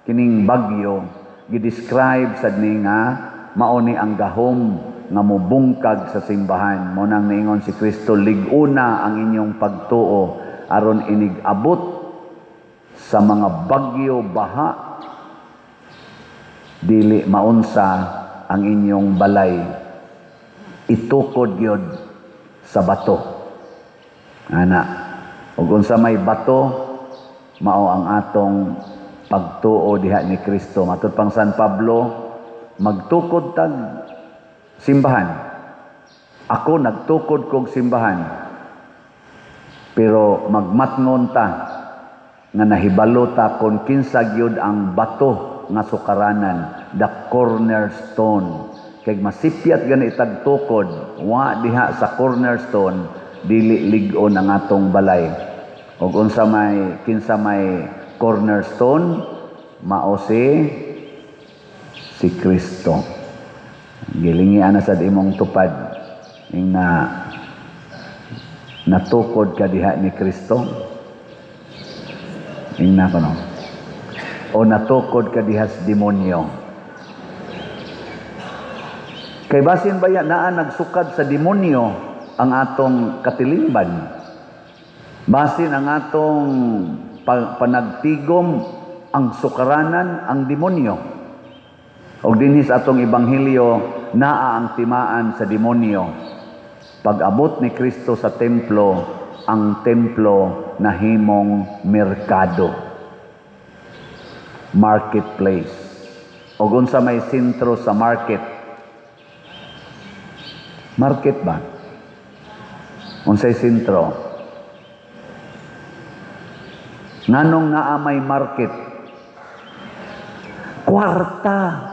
kining bagyo gidescribe sad ni nga mao ni ang gahom nga mubungkag sa simbahan. Mo nang niingon si Kristo, liguna ang inyong pagtuo aron inig-abot sa mga bagyo, baha, dili maunsa ang inyong balay. Itukod yun sa bato. Ana, ug unsa may bato, mao ang atong pagtuo diha ni Kristo. Matud pang San Pablo, magtukod tag simbahan. Ako nagtukod kog simbahan. Pero magmatngon ta nga nahibalo ta kung kinsa gyud ang bato nga sukaranan, the cornerstone. Kay masipyat gani tagtukod, wa diha sa cornerstone, dili lig-on ang atong balay. Ug unsa may kinsa may cornerstone, mao si Kristo. Gilingi ana sad imong tupad ning natukod ka diha ni Kristo. Ing na kono. O natukod ka diha sa demonyo. Kay basin baya naa nagsukad sa demonyo ang atong katilingban. Basin ang atong panagtigom ang sukaranan ang demonyo. Og dinhi sa atong ebanghelyo naa ang timaan sa demonyo. Pag-abot ni Kristo sa templo, ang templo nahimong merkado. Marketplace. Og unsa may sentro sa market? Market ba? Unsay sentro? Nganong naa may market? Kwarta.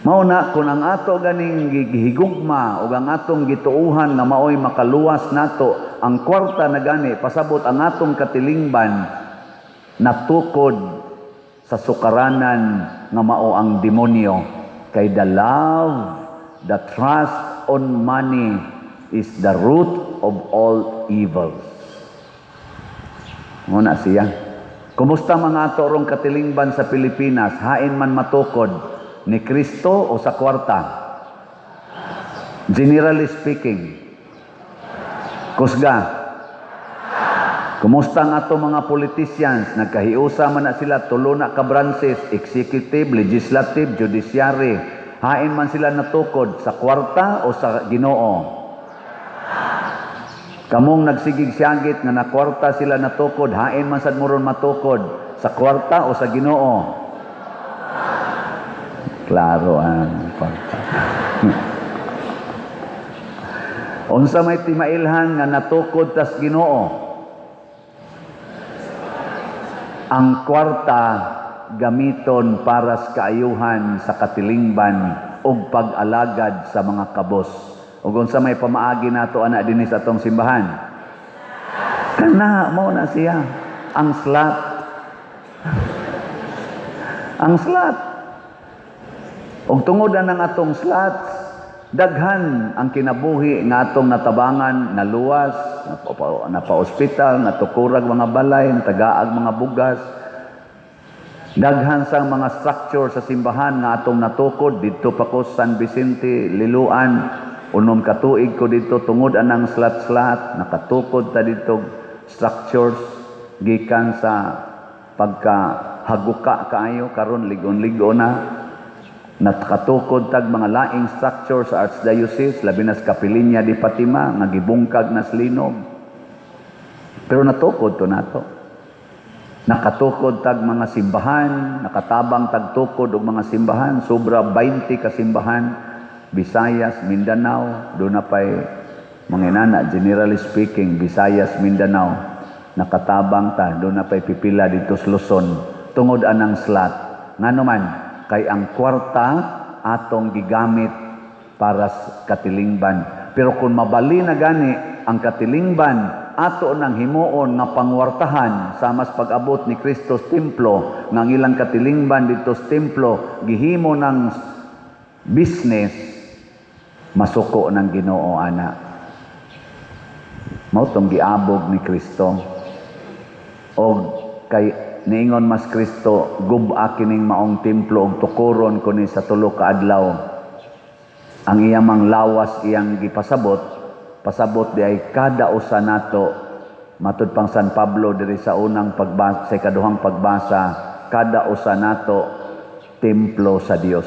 Mao na kung ang ato ganing gihigugma o ang atong gituuhan nga maoy makaluwas nato, ang kwarta na gani pasabot ang atong katilingban natukod sa sukaranan nga mao ang demonyo. Kay the love, the trust on money is the root of all evils. Muna siya. Kumusta mga ato rong katilingban sa Pilipinas? Hain man matukod ni Kristo o sa kwarta? Generally speaking. Kusga. Kumusta ang ato mga politicians? Nagkahiusa man na sila, tulo na ka branches, executive, legislative, judiciary. Hain man sila natukod sa kwarta o sa Ginoo? Kamong nagsigig-siyagit nga na kwarta sila natukod, hain man sad moron matukod sa kwarta o sa Ginoo? Klaro ang kwarta. Unsa may timailhan nga natukod tas Ginoo? Ang kwarta gamiton para sa kaayuhan sa katilingban ug pag-alagad sa mga kabos. Ug unsa may pamaagi nato ana dinhi sa atong simbahan? Kana mao na siya, ang slot. Ang slot. Ug tungod ang atong slots, daghan ang kinabuhi nga atong natabangan, naluwas, napa-ospital, natukurag mga balay, natagaag mga bugas. Daghan sang mga structure sa simbahan nga atong natukod didto pa ko San Vicente, Liloan. Unom ka tuig ko dito tungod anang slat-slat, nakatukod ta dito structures gikan sa pagkahaguka kaayo karon ligon-ligon na. Nakatukod tag mga laing structure sa Archdiocese, labi na sa Kapilinya di Fatima, nga gibungkag na slinog. Pero natukod to nato. Nakatukod tag mga simbahan, nakatabang tag tukod og mga simbahan, sobra 20 ka simbahan, Visayas, Mindanao, doon na pa'y manginana, generally speaking, Visayas, Mindanao, nakatabang ta, doon na pa'y pipila dito sa Luzon, tungod anang slot. Nga naman, kay ang kwarta atong gigamit para sa katilingban. Pero kung mabali na gani ang katilingban ato nang himuon nga pangwartahan sa mas pag-abot ni Kristo's templo, nga ilang katilingban dito sa templo gihimo ng business, masuko ng Ginoo ana. Mao tong giabog ni Kristo. O kay niingon mas Kristo, gub-a kining maong templo ug tukuron kuni sa 3 ka adlaw. Ang iyamang lawas iyang gipasabot, pasabot di ay kada usa nato, matud pang San Pablo diri sa unang pagbasa, sa ikaduhang pagbasa, kada usa nato templo sa Dios.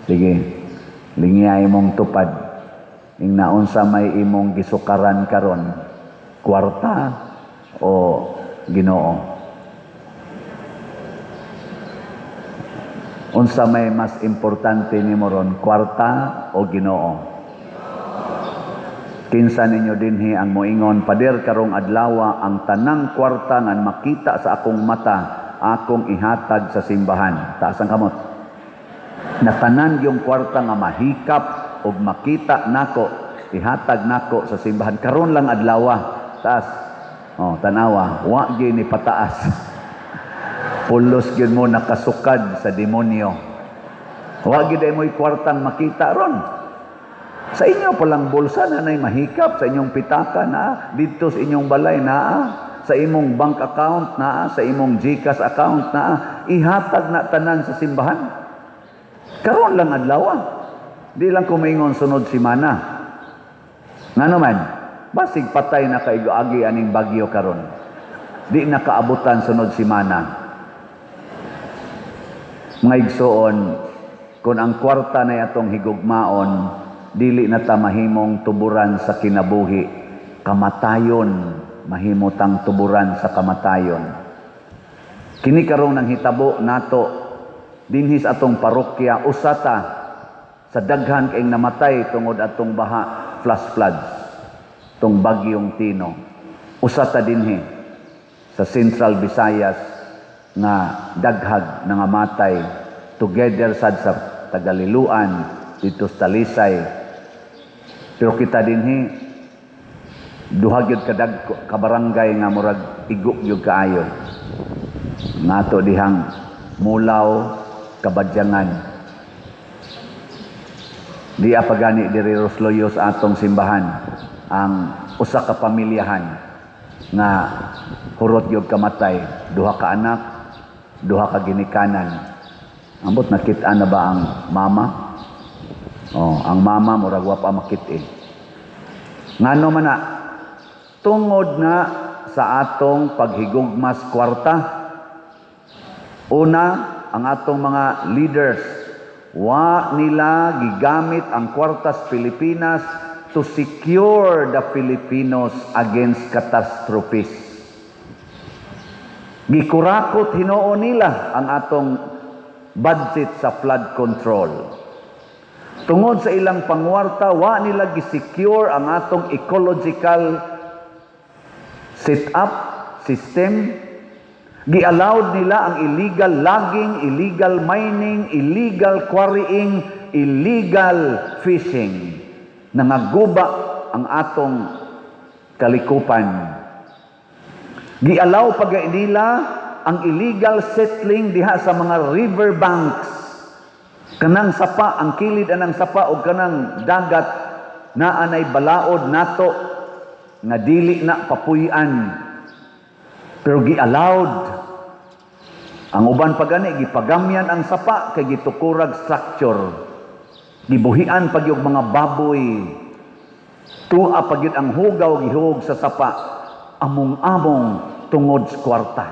Sige, lingiyay mong tupad. Ing naunsa may imong gisukaran karon, kwarta o Ginoo. Unsa may mas importante nimo ron, kwarta o Ginoo? Kinsa ninyo dinhi ang moingon, pader karong adlaw ang tanang kwarta nga makita sa akong mata, akong ihatag sa simbahan. Taas ang kamot. Natanan yung kwarta nga mahikap o makita nako, ihatag nako sa simbahan. Karon lang adlaw. Taas. Oh, tanawa, wa gyud ni pataas. Pulos gyud mo nakasukad sa demonyo. Wa gyud ay mo'y kwartang makita ron. Sa inyo palang bulsa na nay mahikap, sa inyong pitaka na, dito sa inyong balay na, sa imong bank account na, sa imong GCash account na, ihatag na tanan sa simbahan. Karon lang adlaw. Di lang kumingon sunod simana. Ngano man, basig patay na kaigo-agi aning bagyo karon. Di nakaabutan sunod simana. Mga igsoon, kung ang kwarta na atong higugmaon, dili na ta mahimong tuburan sa kinabuhi, kamatayon, mahimutang tuburan sa kamatayon. Kini karong nang hitabo nato, dinhis atong parokya, usata sa daghan kay namatay tungod atong baha, flash floods, tong bagyong Tino. Usata dinhi sa Central Visayas nga daghag nga matay together sad sa Tagaliluan dito sa Talisay. Pero kita dinhi duha gyud ka barangay nga murag iguk gyud kaayo. Nato dihang Mulaw, Kabadyangan. Di apagani diri Rosloyo sa atong simbahan ang usa ka pamilyahan nga hurot gyud kamatay, duha ka anak, duha ka ginikanan. Ambot nakita na ba ang mama? Oh, ang mama murag wa pa makit-i. Ngano man na tungod nga sa atong paghigugmas kwarta, una ang atong mga leaders wa nila gigamit ang kwartas Pilipinas to secure the Filipinos against catastrophes. Gikurakot Hinoo nila ang atong budget sa flood control. Tungod sa ilang pangwarta, wa nila gisecure ang atong ecological setup, system. Gi-allowed nila ang illegal logging, illegal mining, illegal quarrying, illegal fishing. Nangaguba ang atong kalikupan. Gi-allow pag nila ang illegal settling diha sa mga river banks. Kanang sapa, ang kilid anang sapa o kanang dagat na anay balaod nato nga dili na papuy-an. Pero gi-allowed. Ang uban pagani gipagamyan ang sapa kay gitukurag structure. Gibuhian pag yung mga baboy. Tua pag yun ang hugaw gihug sa sapa. Among-among tungod sa kwarta.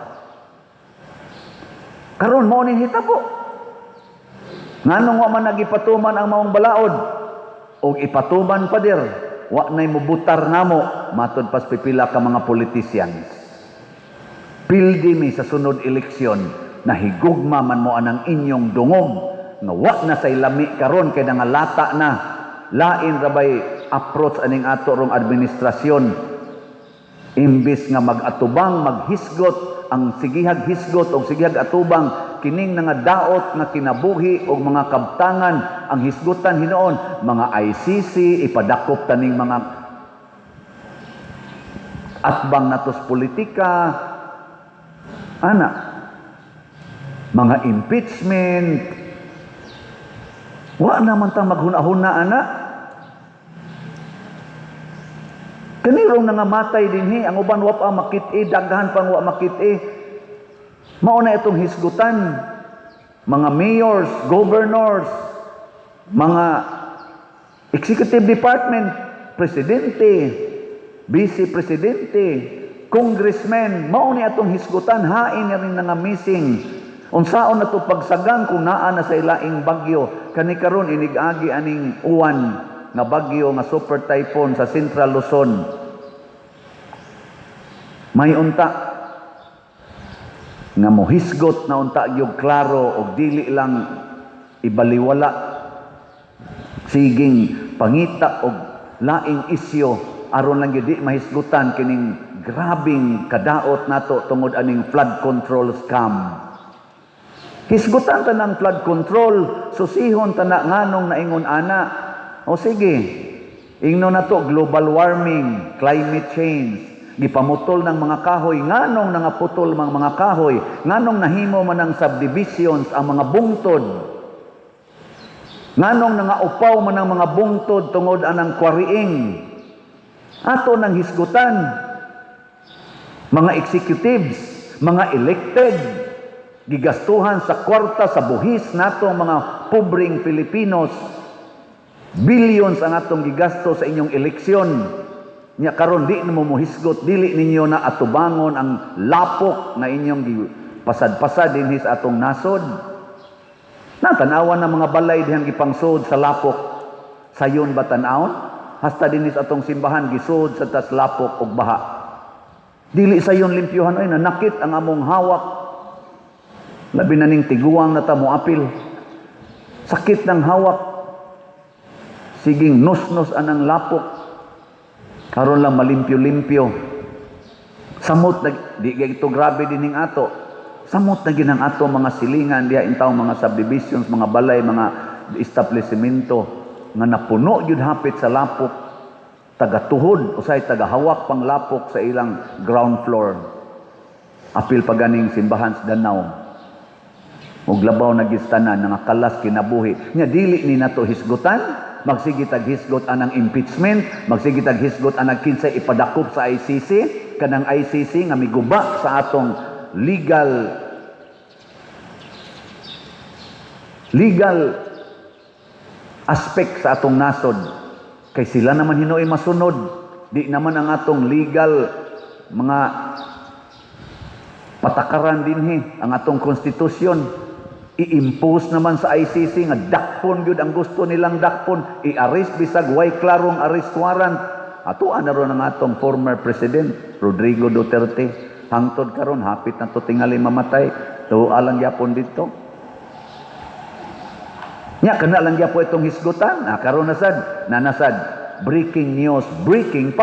Karon mo ni hitabo. Nganong wa man nagipatuman ang maong balaod o ipatuman pa dir, wa nay mubutar namo matud pas pipila ka mga politicians. Pildi mi sa sunod eleksyon na higugma man mo anang inyong dungog nga wa na say lami karon kay nangalata na lain rabay approach aning ato rong administrasyon imbis nga mag-atubang maghisgot ang sigihag hisgot o sigihag atubang kining nga daot nga kinabuhi o mga kabtangan ang hisgutan hinoon mga ICC ipadakop taning mga atbang natos politika ana mga impeachment wa naman tang maghuna-huna ana Kanirong nangamatay dinhi, ang uban wa pa makit-i, daghan pang wa makit-i. Mao na itong hisgutan. Mga mayors, governors, mga executive department, presidente, vice presidente, congressman, mao ni atong hisgutan, hain na rin nga missing. Unsaon na to pagsagang kung naa na sa ilaing bagyo, kani karon inigagi aning uwan nga bagyo nga super typhoon sa Central Luzon. May unta nga mohisgot na unta gyud klaro og dili lang ibaliwala siging pangita og laing isyo aron lang gyud di mahisgutan kining grabing kadaot nato tungod aning flood control scam. Hisgutan ta ng flood control, susihon ta na nganong naingon ana. O sige, ingno na to global warming, climate change, gipamutol ng mga kahoy, nganong nangaputol mga kahoy, nganong nahimo man ng subdivisions ang mga bungtod, nganong nangaupaw man ang mga bungtod tungod anang kwariing. Ato nang hisgutan, mga executives, mga elected, gigastuhan sa kwarta sa buhis natong mga pobreng Filipinos. Billions ang atong gigasto sa inyong eleksyon. Nya karon di na mo muhisgot, dili ninyo na atubangon ang lapok na inyong pasad-pasad dinhi sa atong nasod. Natanawan ng mga balay dihang gipangsud sa lapok. Sayon ba tan-awon? Hasta dinhi sa atong simbahan gisud sa tas lapok og baha. Dili sayon limpyuhan oy nanakit ang among hawak. Labi na ning tiguang na ta moapil. Sakit ng hawak. Siging nus-nus anang lapok. Karon lang malimpyo-limpyo. Samot na, di ito grabe dining ato. Samot na ginang ato mga silingan, diha intaw mga subdivisions, mga balay, mga establishmento nga napuno yun hapit sa lapok. Taga-tuhod, usay taga-hawak pang lapok sa ilang ground floor. Apil pa ganing simbahan sa Danau. Ug labaw na gistanan nga kalas kinabuhi. Nya dili ni nato hisgutan, magsige tag hisgot anang impeachment, magsige tag hisgot anang kinsay ipadakop sa ICC, kanang ICC nga miguba sa atong legal aspect sa atong nasod. Kay sila naman hinuoy masunod, di naman ang atong legal mga patakaran dinhi, ang atong konstitusyon. I-impose naman sa ICC nga dakpon gyud ang gusto nilang dakpon, i-arrest bisag way klarong arrest warrant. Atuan na ron ang atong former president Rodrigo Duterte. Hangtod karon hapit na to tingali mamatay, tuwa lang gyapon dito. Nya kana lang gyapon itong hisgutan. Karon nanasad breaking news, breaking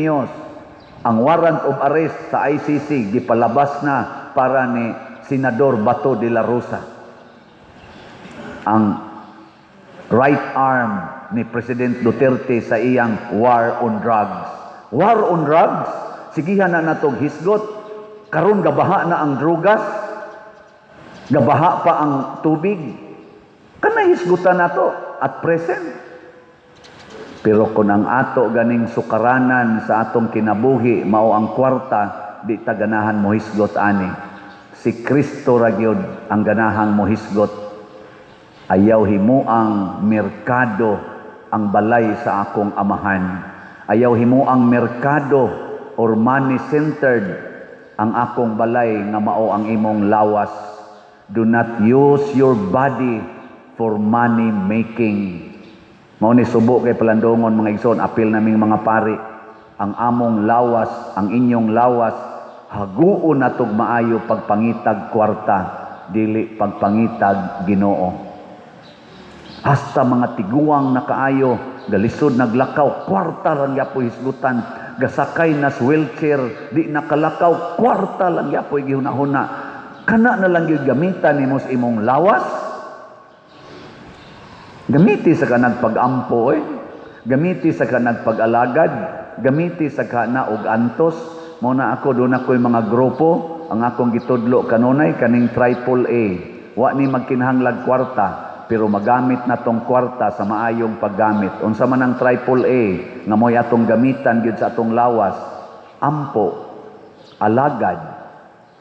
news. Ang warrant of arrest sa ICC gipalabas na para ni Senador Bato de la Rosa. Ang right arm ni President Duterte sa iyang war on drugs. War on drugs? Sigihan na natong hisgot. Karon gabaha na ang drugas. Gabaha pa ang tubig. Kana hisgutan nato at present. Pero kung ang ato ganing sukaranan sa atong kinabuhi mao ang kwarta, di ta ganahan mo hisgot ani. Si Kristo ra gyud ang ganahang mohisgot. Ayaw himuang merkado ang balay sa akong amahan. Ayaw himuang merkado or money-centered ang akong balay nga mao ang imong lawas. Do not use your body for money making. Mao ni subo kay palandongon mga igsoon, apil naming mga pari. Ang among lawas, ang inyong lawas, haguon natog maayo pagpangitag kwarta, dili pagpangitag Ginoo. Hasta mga tiguang na kaayo, galisod naglakaw, kwarta lang yapoy hisgutan. Gasakay na wheelchair, di nakalakaw, kwarta lang yapoy gihunahuna. Kana na lang yung gamitan ni mos imong lawas. Gamiti sa kanag pag-ampo, gamiti sa kanag pag-alagad, gamiti sa kana og antos. Muna ako, doon ako'y mga grupo, ang akong gitudlo kanunay, kaning AAA. Wa ni magkinahanglag kwarta. pero magamit na tong kwarta sa maayong paggamit. Unsa man ang AAA nga mo'y atong gamitan gyud sa atong lawas, ampo, alagad,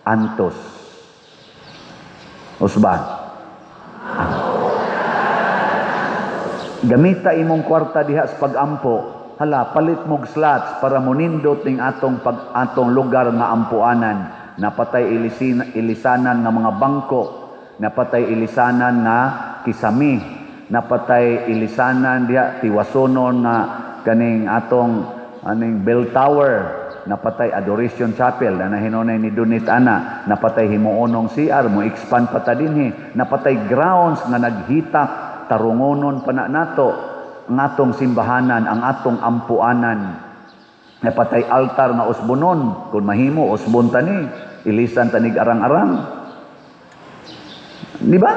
antos. Usba. Gamita imong kwarta diha sa pagampo. Hala, palit mog slots para monindot ning atong lugar nga ampuanan. Napatay ilisanan nga mga bangko, napatay ilisanan nga kisami, napatay ilisanan diha tiwasonon nga kaning atong bell tower, napatay adoration chapel na hinunay ni Dunit ana, napatay himuonong CR mo expand pa ta dinhi, napatay grounds nga naghitak tarungonon pa na nato ang atong simbahanan, ang atong ampuanan. Napatay altar nga usbonon, kung mahimo usbon tani, ilisan tanig arang-arang. Di ba?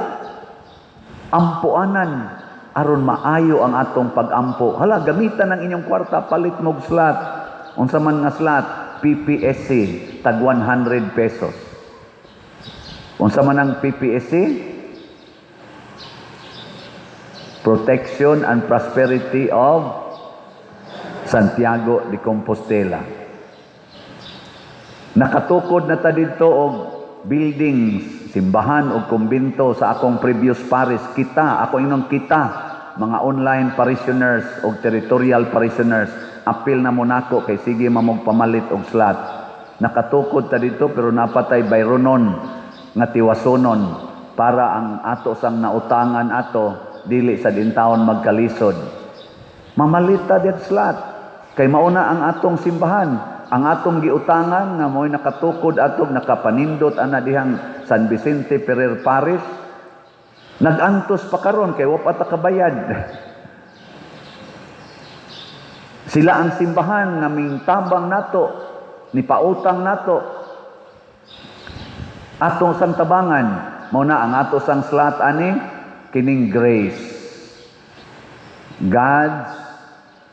Ampuanan aron maayo ang atong pagampo. Hala, gamitan ang inyong kwarta, palit mog slot. Unsa man nga slot, PPSC tag 100 pesos. Unsa man ang PPSC? Protection and Prosperity of Santiago de Compostela. Nakatukod na ta dito og buildings, simbahan o kumbento sa akong previous parish. Ako inong kita, mga online parishioners o territorial parishioners, apil na mo nako kay sige mamog pamalit og slot. Nakatukod ta dito pero napatay bayronon nga tiwasonon para ang ato sang nautangan ato dili sa dintawon magkalisod. Mamalita diat slot kay mauna ang atong simbahan, ang atong giutangan nga mo'y nakatukod atong nakapanindot ana dihang San Vicente Ferrer Parish. Nagantos pa karon kay wa pa ta kabayad. Sila ang simbahan nga mingtabang nato, ni pautang nato. Atong sang tabangan, mao na ang ato sang slot ani kining grace. God's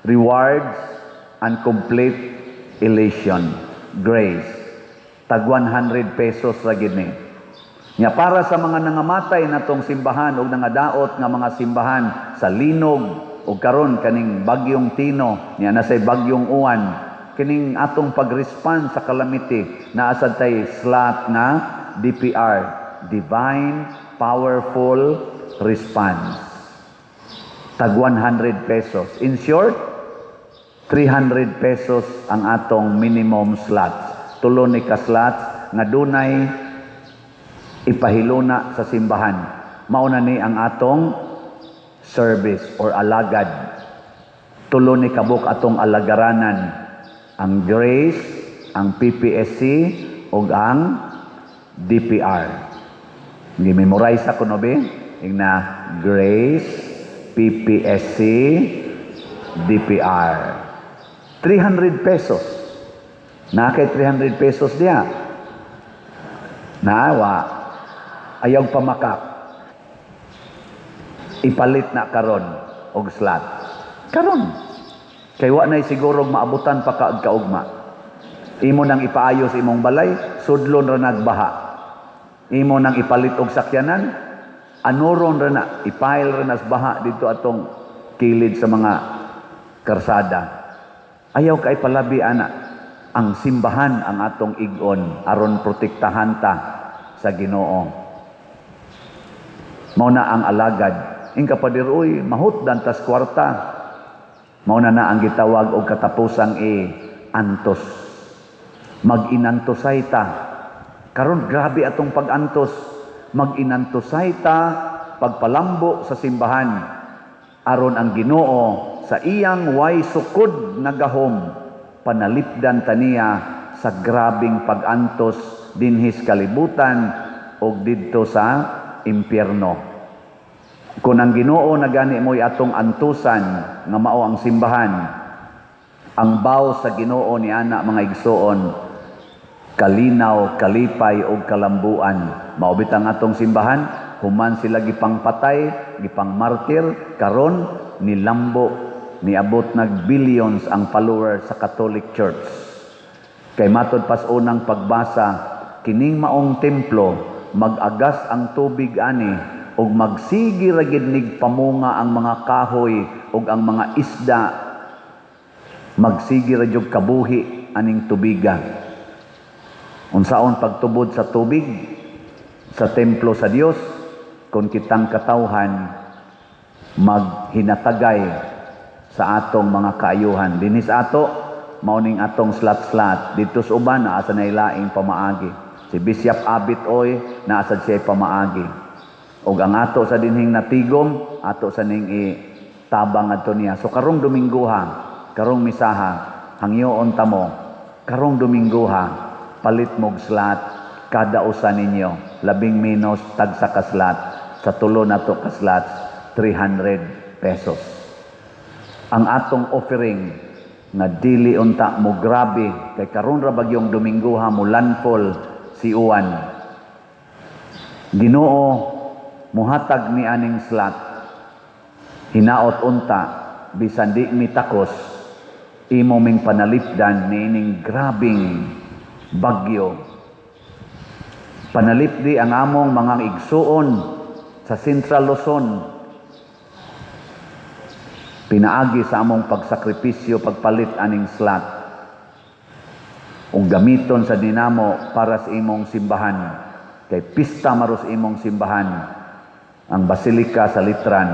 rewards and complete elation. Grace. Tag 100 pesos ra gid ni. Nya para sa mga nangamatay natong simbahan o nangadaot nga mga simbahan sa linog o karon kaning bagyong Tino, nya nasay bagyong Uwan, kining atong pag-respond sa calamity naa sad tay slot na DPR, Divine Powerful Response. Tag 100 pesos. In short, 300 pesos ang atong minimum slots. Tulo ni ka slots nga dunay ipahiluna sa simbahan. Mauna ni ang atong service or alagad. Tulo ni kabuk atong alagaranan. Ang Grace, ang PPSC, ug ang DPR. Gi-memorize ako no be? Na Grace, PPSC, DPR. 300 pesos. Nakay 300 pesos diya. Naawa. Ayaw pamakak. Ipalit na karon og slot. Karon. Kay wa nay siguro maabutan pa kaugma. Imo nang ipaayos imong balay, sudlon ra nagbaha. Imo nang ipalit og sakyanan, anuron ra na, ipail ra na sa baha dito atong kilid sa mga karsada. Ayaw kay palabi ana ang simbahan ang atong igon aron protektahan ta sa Ginoo. Mao na ang alagad. Ingka padiroy mahutdan tas kwarta. Mao na ang gitawag og katapusang antos. Mag-inantosay ta. Karon grabe atong pag-antos. Mag-inantosay ta pagpalambo sa simbahan aron ang Ginoo sa iyang way sukod na gahom panalipdan taniya sa grabing pag-antos dinhis kalibutan o didto sa impyerno. Kung ang Ginoo na gani mo'y atong antusan nga mao ang simbahan, ang baw sa Ginoo ni ana mga igsoon kalinaw, kalipay o kalambuan. Maubit ang atong simbahan, human sila gipangpatay, gipangmartir, karon nilambo, niabot nag billions ang followers sa Catholic Church. Kay matod pas unang pagbasa, kining maong templo, mag-agas ang tubig ani, ug magsigi ra gid nig pamunga ang mga kahoy ug ang mga isda, magsigi ra jud kabuhi aning tubiga. Unsaon pagtubod sa tubig sa templo sa Dios, kung kitang katawhan maghinatagay sa atong mga kaayuhan. Dinis ato, mauning atong slat-slat. Dito sa uban, naasa na ilaing pamaagi. Si Bishop Abit Oy, naasa siya pamaagi. O ang ato sa dinhing natigom, ato sa ning tabang ato niya. So karong Domingoha, karong misaha, hangyoon ta mo, karong Domingoha, palit mog slat, kada usa ninyo, 10 tag sa kaslat, sa tulo na to kaslat, 300 pesos. Ang atong offering na dili unta mo grabe kay karon ra bagyong Domingoha mo landfall si Uwan. Ginoo muhatag ni aning slot. Hinaot unta bisan di mi takos imo ming panalipdan niining grabing bagyo. Panalipdi ang among mga igsuon sa Central Luzon. Pinaagi sa among pagsakripisyo, pagpalit aning slot. Ug gamiton sa dinamo para sa imong simbahan. Kay pista maros imong simbahan. Ang Basilika sa Litran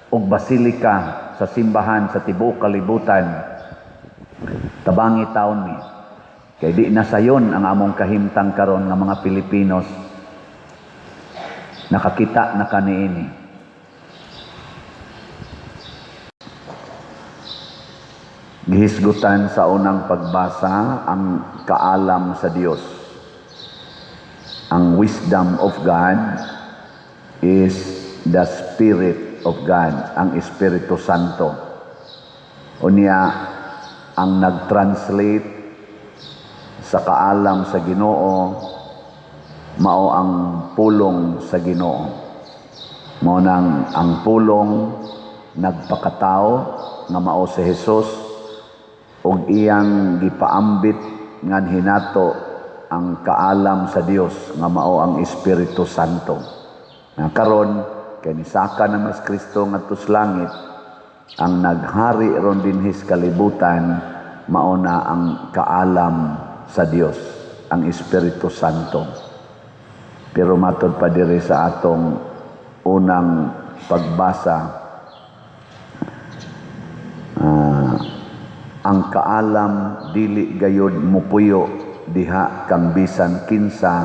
ug Basilika sa simbahan sa tibuok kalibutan. Tabangi taon mi. Kay di na sayon ang among kahimtang karon nga mga Pilipinos. Nakakita na kaniini. Gihisgutan sa unang pagbasa ang kaalam sa Dios. Ang wisdom of God is the Spirit of God, ang Espiritu Santo. Unya ang nag-translate sa kaalam sa Ginoo mao ang pulong sa Ginoo. Mao nang ang pulong nagpakatao nga mao si Hesus ug iyang gipaambit ngan hinato ang kaalam sa Dios nga mao ang Espiritu Santo. Karon kay nisaka na mas Kristo ngadto sa langit, ang naghari ron dinhis kalibutan mao na ang kaalam sa Dios, ang Espiritu Santo. Pero matod pa diri sa atong unang pagbasa, ang kaalam dili gayud mupuyo diha kang bisan kinsa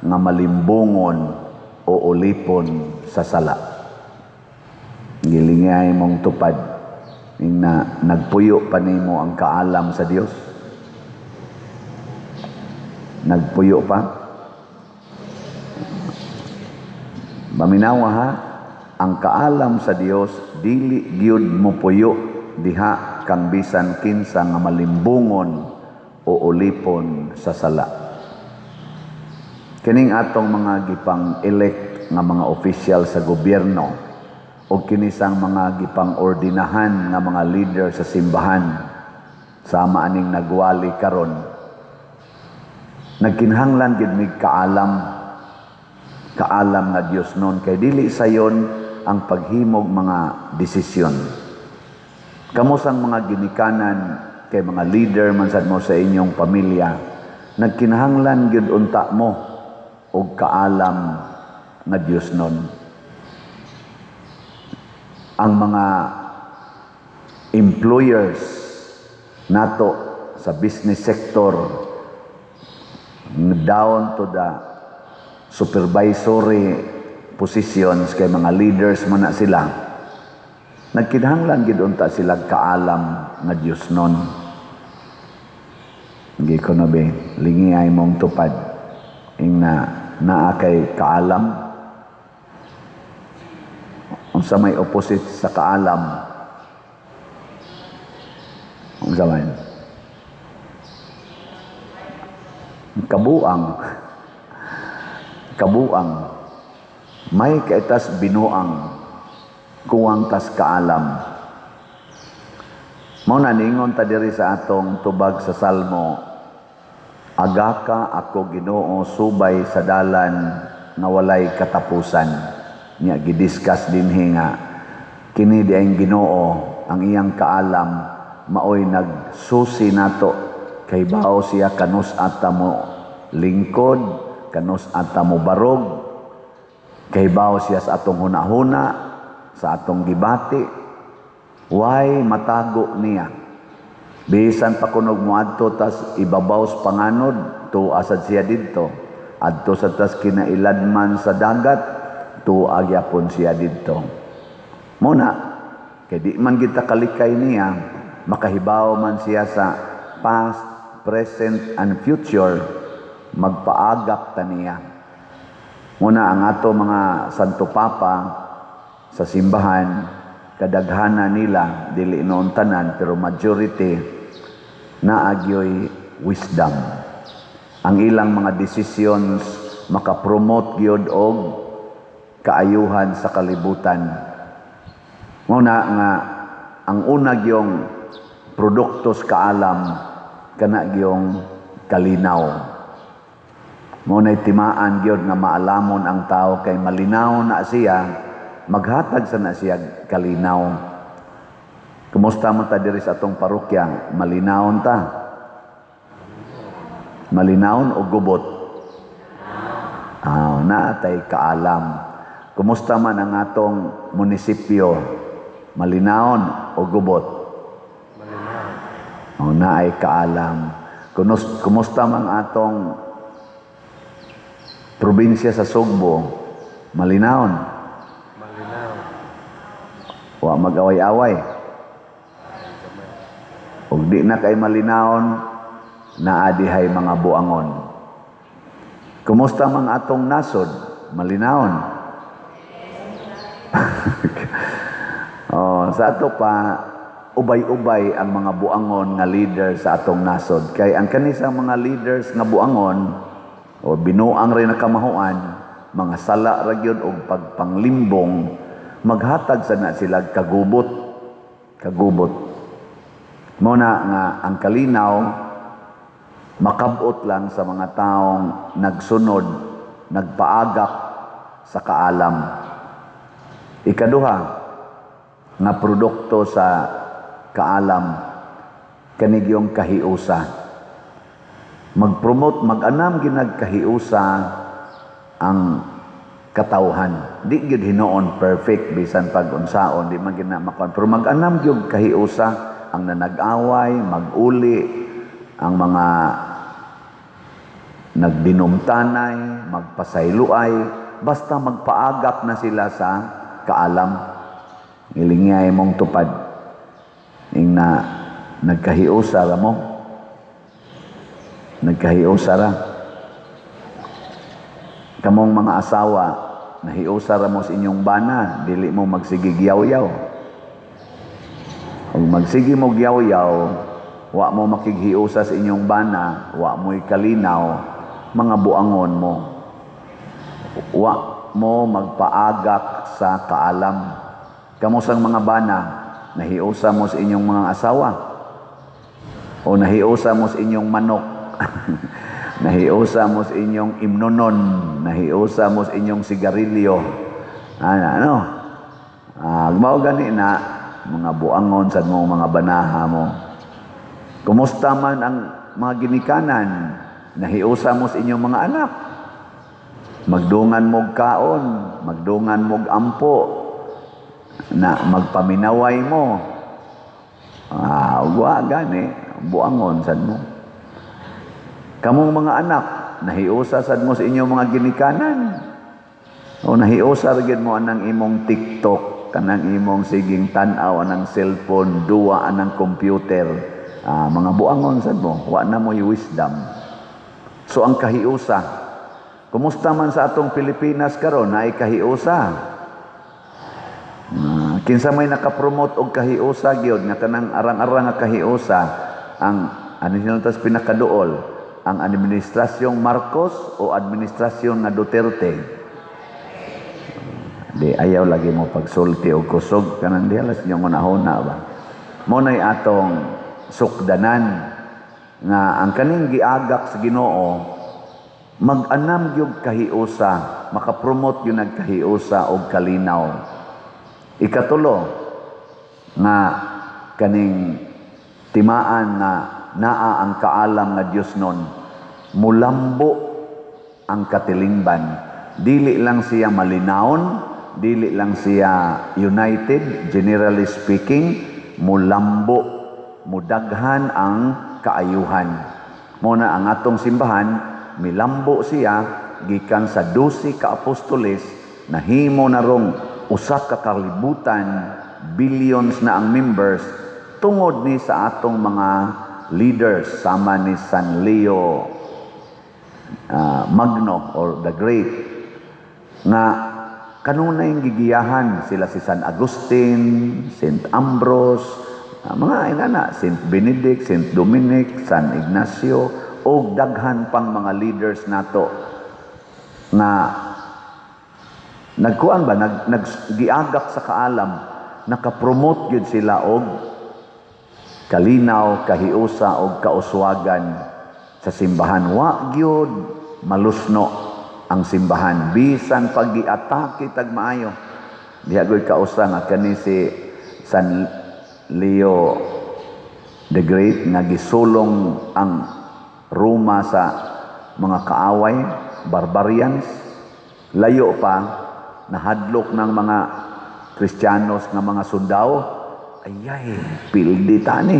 nga malimbungon o ulipon sa sala. Gilingay mong tupad na nagpuyo pa nimo ang kaalam sa Dios. Nagpuyo pa. Maminawa ha, ang kaalam sa Dios dili gyud mupuyo diha kang bisan kinsa nga malimbungon o ulipon sa sala. Kining atong mga gipang-elect nga mga opisyal sa gobyerno o kinisang mga gipang-ordinahan nga mga leader sa simbahan sama aning nagwali karon, nagkinahanglan gid mig kaalam nga Dios non, kay dili sayon ang paghimog mga desisyon. Kamo sang mga ginikanan kay mga leader man sad mo sa inyong pamilya, nagkinahanglan gyud unta mo og kaalam nga Dios non. Ang mga employers nato sa business sector down to the supervisory positions kay mga leaders man na sila, nagkinahanglan gid unta sila kaalam nga Dios non. Hindi ko na be, lingi ay mong tupad ing naa kay kaalam. Unsa may opposite sa kaalam? Unsa man? Kabuang. May kaitas binuang kuwang tas kaalam. Mao na ningon ta diri sa atong tubag sa Salmo, agaka ako Ginoo subay sa dalan nga walay katapusan. Nya gidiscuss dinhi nga kini di ang Ginoo ang iyang kaalam maoy nagsusi nato kay bao siya kanus ata mo lingkod, kanus ata mo barog, kay bao siya sa atong hunahuna, sa atong gibati. Why matago niya? Bisan pa kunog moadto tas ibabaw panganod to asad siya didto. Adto sa tas kinailadman sa dagat to agyapon siya didto. Muna kay di man kita kalikay niya, makahibaw man siya sa past, present and future, magpaagap ta niya. Muna ang ato mga Santo Papa sa simbahan, kadaghana nila dili noon tanan pero majority naagyoy wisdom. Ang ilang mga decisions makapromote gyud og kaayuhan sa kalibutan. Muna nga ang una gyong produktos kaalam kana gyong kalinaw. Muna timaan gyud nga maalamon ang tao kay malinaw na siya, maghatag sa na siya kalinaw. Kumusta man ta diri sa atong parokya? Malinawon ta. Malinawon o gubot? Naatay kaalam. Kumusta man ang atong munisipyo? Malinawon o gubot? Malinaw. Naay kaalam. Kumusta man atong probinsya sa Sugbo? Malinawon? Malinaw. Wa mag-away-away. Ug di na kay malinawon, naadihay mga buangon. Kumusta man atong nasod? Malinawon. Sa ato pa, ubay-ubay ang mga buangon nga leader sa atong nasod. Kay ang kanisang mga leaders nga buangon, o binuang rin na kamahuan, mga sala ra gyud og pagpanglimbong, maghatag sa na sila kagubot. Muna nga ang kalinaw, makabot lang sa mga taong nagsunod, nagpaagak sa kaalam. Ikaduha, nga produkto sa kaalam, kanigyong kahiusa. Mag-promote, mag-anam ginagkahiusa ang katawhan. Di gyud hinoon perfect bisan pag-unsaon, di man ginamakon. Pero mag-anam gyud kahiusa ang nanag-away, mag-uli, ang mga nagdinumtanay, magpasayloay, basta magpaagap na sila sa kaalam. Ilingay mong tupad. Ing na nagkahiusa ra mo. Nagkahiusa ra. Kamong mga asawa, nahiusa ra mo sa inyong bana, dili mo magsigig yaw-yaw. Kung magsigi mo yaw-yaw, wa mo makighiusa sa inyong bana, wa mo'y kalinaw, mga buangon mo. Wa mo magpaagak sa kaalam. Kamusang mga bana, nahiusa mo sa inyong mga asawa? O nahiusa mo sa inyong manok? Nahiusa mo sa inyong imnonon? Nahiusa mo sa inyong sigarilyo? Mao gani na, mga buangon sa mga banaha mo. Kumusta man ang mga ginikanan? Nahiusa mo sa inyong mga anak? Magdungan mog kaon, magdungan mog ampo, na magpaminaway mo. Wa gani, buangon sad mo. Kamong mga anak, nahiusa sad mo sa inyong mga ginikanan. O nahiusa ra gyud mo anang imong TikTok, kanang imong siging tan-aw anang cellphone, duwa anang computer. Mga buangon sad mo, wa na mo wisdom. So ang kahiusa, kumusta man sa atong Pilipinas karon, naay kahiusa. Kinsa may nakapromote og kahiusa gyud nga kanang arang-arang nga kahiusa, ang ano tas pinakaduol, ang administrasyong Marcos o administrasyon nga Duterte. Di ayaw lagi mo pagsulti og kusog kanang dialas niyo ngunahuna ba. Mo nay atong sukdanan nga ang kaning giagak sa Ginoo mag-anam gyud kahiusa, makapromote yung nagkahiusa og kalinaw. Ikatulo, nga kaning timaan nga naa ang kaalam nga Dios nun, mulambo ang katilingban. Dili lang siya malinawon, dili lang siya united, generally speaking, mulambo, mudaghan ang kaayuhan. Muna ang atong simbahan, milambo siya gikan sa 12 ka apostoles, nahimo na rong usa ka kalibutan, billions na ang members, tungod ni sa atong mga leaders, sama ni San Leo Magno or the Great, nga kanunay gigiyahan sila si San Agustin, Saint Ambrose, mga inana, Saint Benedict, Saint Dominic, San Ignacio, o daghan pang mga leaders nato na nagkuan ba, naggiagak sa kaalam, nakapromote yun sila og kalinaw, kahiusa og kauswagan sa simbahan. Wa gyud malusno ang simbahan bisan pag giatake tag maayo. Diha gyud kausa nga kani si San Leo the Great nga gisulong ang Roma sa mga kaaway, barbarians. Layo pa, nahadlok ng mga Kristiyanos nga mga sundao. Ayay, pildi tani.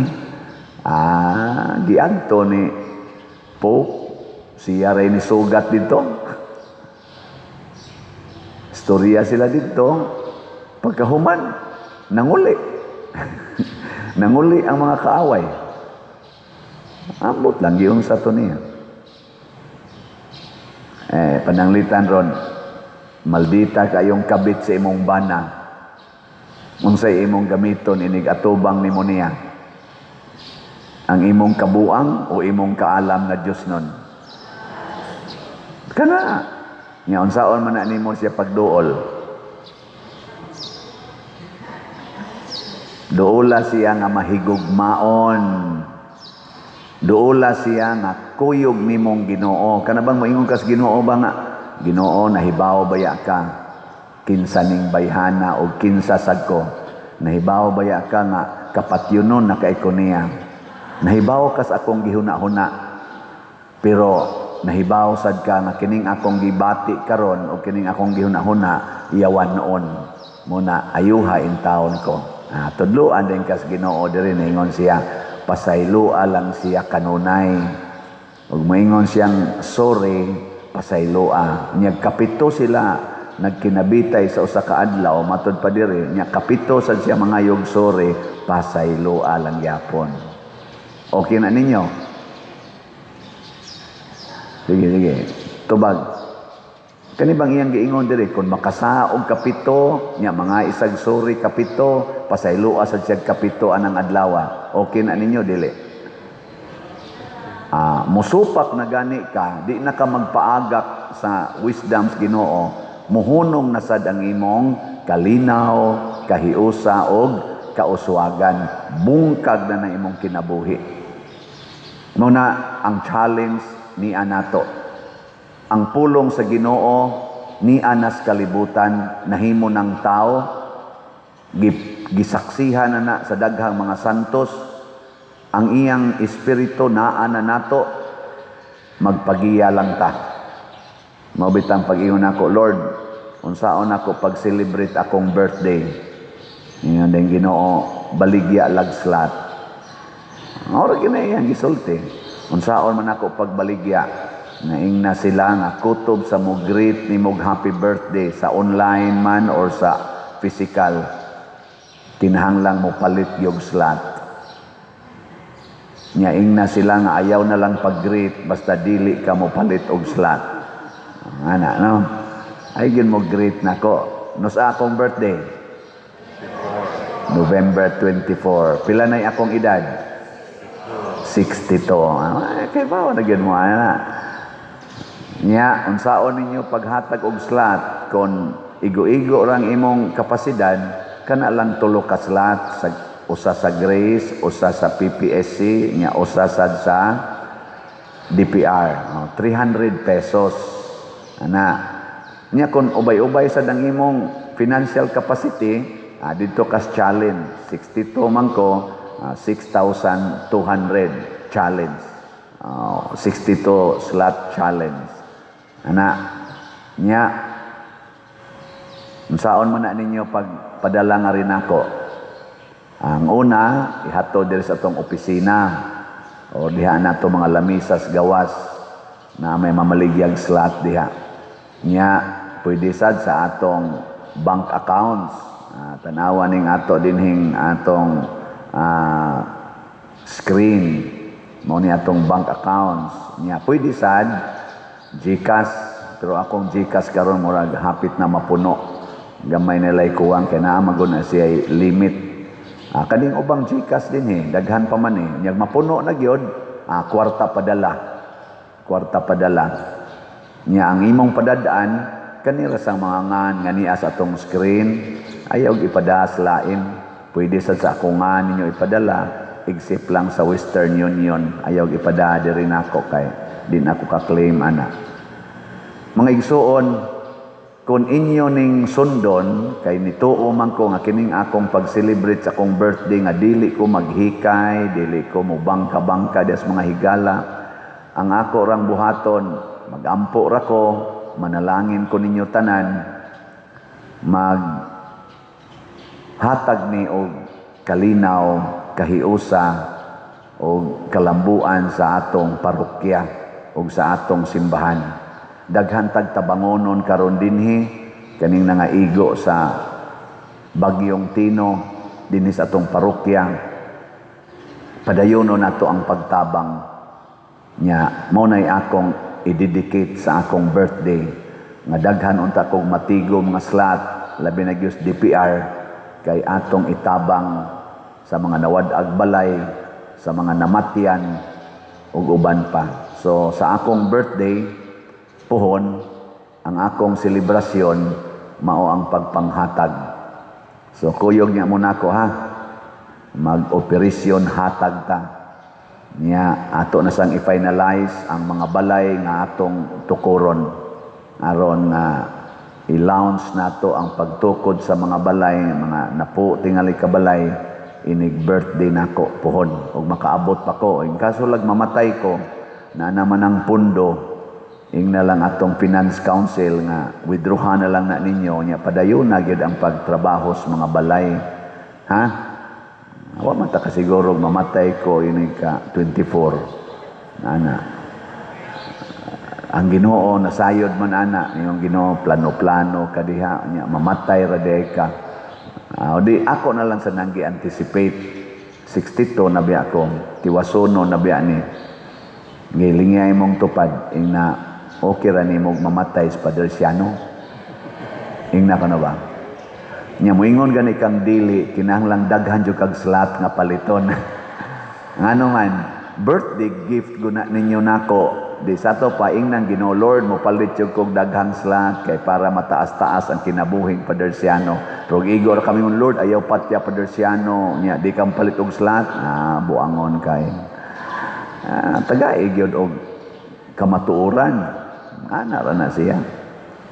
Giadto ni Pope, siya rin ni sugat dito. Storya sila dito. Pagkahuman, nanguli. Nanguli ang mga kaaway. Ambot lang yung sa to niya. Pananglitan ron, maldita kayong kabit sa imong bana. Unsay imong gamiton inig atubang nimo niya. Ang imong kabuang o imong kaalam nga Dios nun. Kana. Nya unsaon man na nimo siya pagduol. Duola siya nga mahigugmaon. Duola siya nga kuyog nimong Ginoo. Kana bang moingon kas Ginoo ba nga? Ginoo, nahibaw baya ka kinsa ning bayhana o kinsa sagko. Nahibaw baya ka nga kapatyunon na kay ko niya. Nahibaw kas akong gihuna-huna. Pero nahibaw sad ka nga kining akong gibati karon o kining akong gihuna-huna iyawan noon. Muna ayuha in taon ko. Tudloan din kas Ginoo diri ningon siya pasaylua lang siya kanunay. Ug moingon siyang sorry, pasaylua. Nya kapito sila nagkinabitay sa usa ka adlaw matud pa diri nya kapito sad siya mangayog sorry, pasaylua lang yapon. Okay na ninyo? Sige. Tubag. Kani bang iyang giingon diri kung makasaog kapito nya mga isag sorry kapito, pasaylua sad siya kapito anang adlaw. Okay na ninyo dili? Musupak na gani ka, di na ka magpaagak sa wisdoms Ginoo, muhunong na sad ang imong kalinaw, kahiusa og kauswagan, bungkag na ng imong kinabuhi. Muna ang challenge ni anato. Ang pulong sa Ginoo ni anas kalibutan nahimo ng tao, gisaksihan na sa daghang mga santos, ang iyang espiritu naa na nato, magpagiya lang ta. Maubitang pag-iyon ako, Lord, unsaon ako pag-celebrate akong birthday. Ngayon din Ginoo, baligya lagslat. Ora ginayang gisulti. Unsaon man ako pagbaligya. Naing na sila nga kutob sa mo greet ni mog happy birthday sa online man or sa physical. Kinahanglang mo palit yung slot. Nyaing na sila nga ayaw na lang pag-greet basta dili ka mo palit og slot. Ana, no? Ay gyud mo greet nako. No sa akong birthday? November 24. Pila na akong edad? 62. Kay ba na gyud mo ana? Nya, unsaon ninyo paghatag og slot kon igo-igo rang imong kapasidad, kana lang tulo ka slot sa usa sa Grace, usa sa PPSC, nya usa sad sa DPR, 300 pesos. Ana, nya kung ubay-ubay sa dang imong financial capacity, dito kas challenge, 62 man ko, 6,200 challenge. 62 slot challenge. Ana, nya, unsaon man na ninyo pagpadala nga rin ako? Ang una, ihato diri sa atong opisina, o diha na to mga lamisas gawas na may mamaligyag slot diha. Nya, pwede sad sa atong bank accounts. Tanawan ning ato dinhing atong screen. Mao ni atong bank accounts. Nya, pwede sad GCash, pero akong GCash karon murag hapit na mapuno. Gamay nilay kuwang kay naa magun na siya limit. Kaning ubang GCash din daghan pa man Nyag mapuno na gyud, kwarta padala. Kwarta padala. Nya ang imong padadaan kanira sang mga ngan nga niya sa atong screen, ayaw ipadas lain. Pwede sa akong ngan ninyo ipadala, except lang sa Western Union, ayaw ipada diri nako kay din ako ka-claim ana. Mga igsuon, kung inyo ning sundon kay nituo man ko nga kining akong pag-celebrate sa akong birthday nga dili ko maghikay, dili ko mubangka-bangka des mga higala. Ang ako rang buhaton, magampo ra ko, manalangin ko ninyo tanan, hatag ni og kalinaw, kahiusa o kalambuan sa atong parokya o sa atong simbahan. Daghan tag tabangonon karon dinhi kaning nangaigo sa Bagyong Tino dinhi sa atong parokya. Padayonon nato ang pagtabang nya mao nay akong i-dedicate sa akong birthday nga daghan unta kog matigo mga slot labi na gyud DPR kay atong itabang sa mga nawad-ag balay, sa mga namatyan ug uban pa. So sa akong birthday puhon, ang akong selebrasyon mao ang pagpanghatag. So kuyog niya muna ko mag-operasyon hatag ta. Niya ato na sang i-finalize ang mga balay nga atong tukuron aron nga i-launch nato ang pagtukod sa mga balay, mga napo tingali ka balay inig birthday nako puhon ug makaabot pa ko. In kaso lag mamatay ko na naman ang pundo, ing na lang atong finance council nga withdrawhan na lang na ninyo nya padayon na gyud ang pagtrabaho sa mga balay. Wa man ta kasiguro mamatay ko ini ka 24 ana. Ang Ginoo nasayod man ana yung Ginoo plano-plano kadiha nya mamatay ra ka. Di ako na lang sa nanggi anticipate 62 na biya ako tiwasono na biya ni ngilingay mong tupad ing na okay ra nimo mamatay sa Padersiano. Ing na kano ba? Nya moingon gani kang dili kinahanglang daghan jud kag slot nga paliton. Ngano man birthday gift guna ninyo nako. Di sa to pa ing nang Ginoo Lord mo palit jud kog daghang slot kay para mataas-taas ang kinabuhing Padersiano. Pero igor kami mon Lord ayaw patya Padersiano nya di kam palit og slot. Buangon kay. Taga gyud og kamatuoran. Ana ra na siya.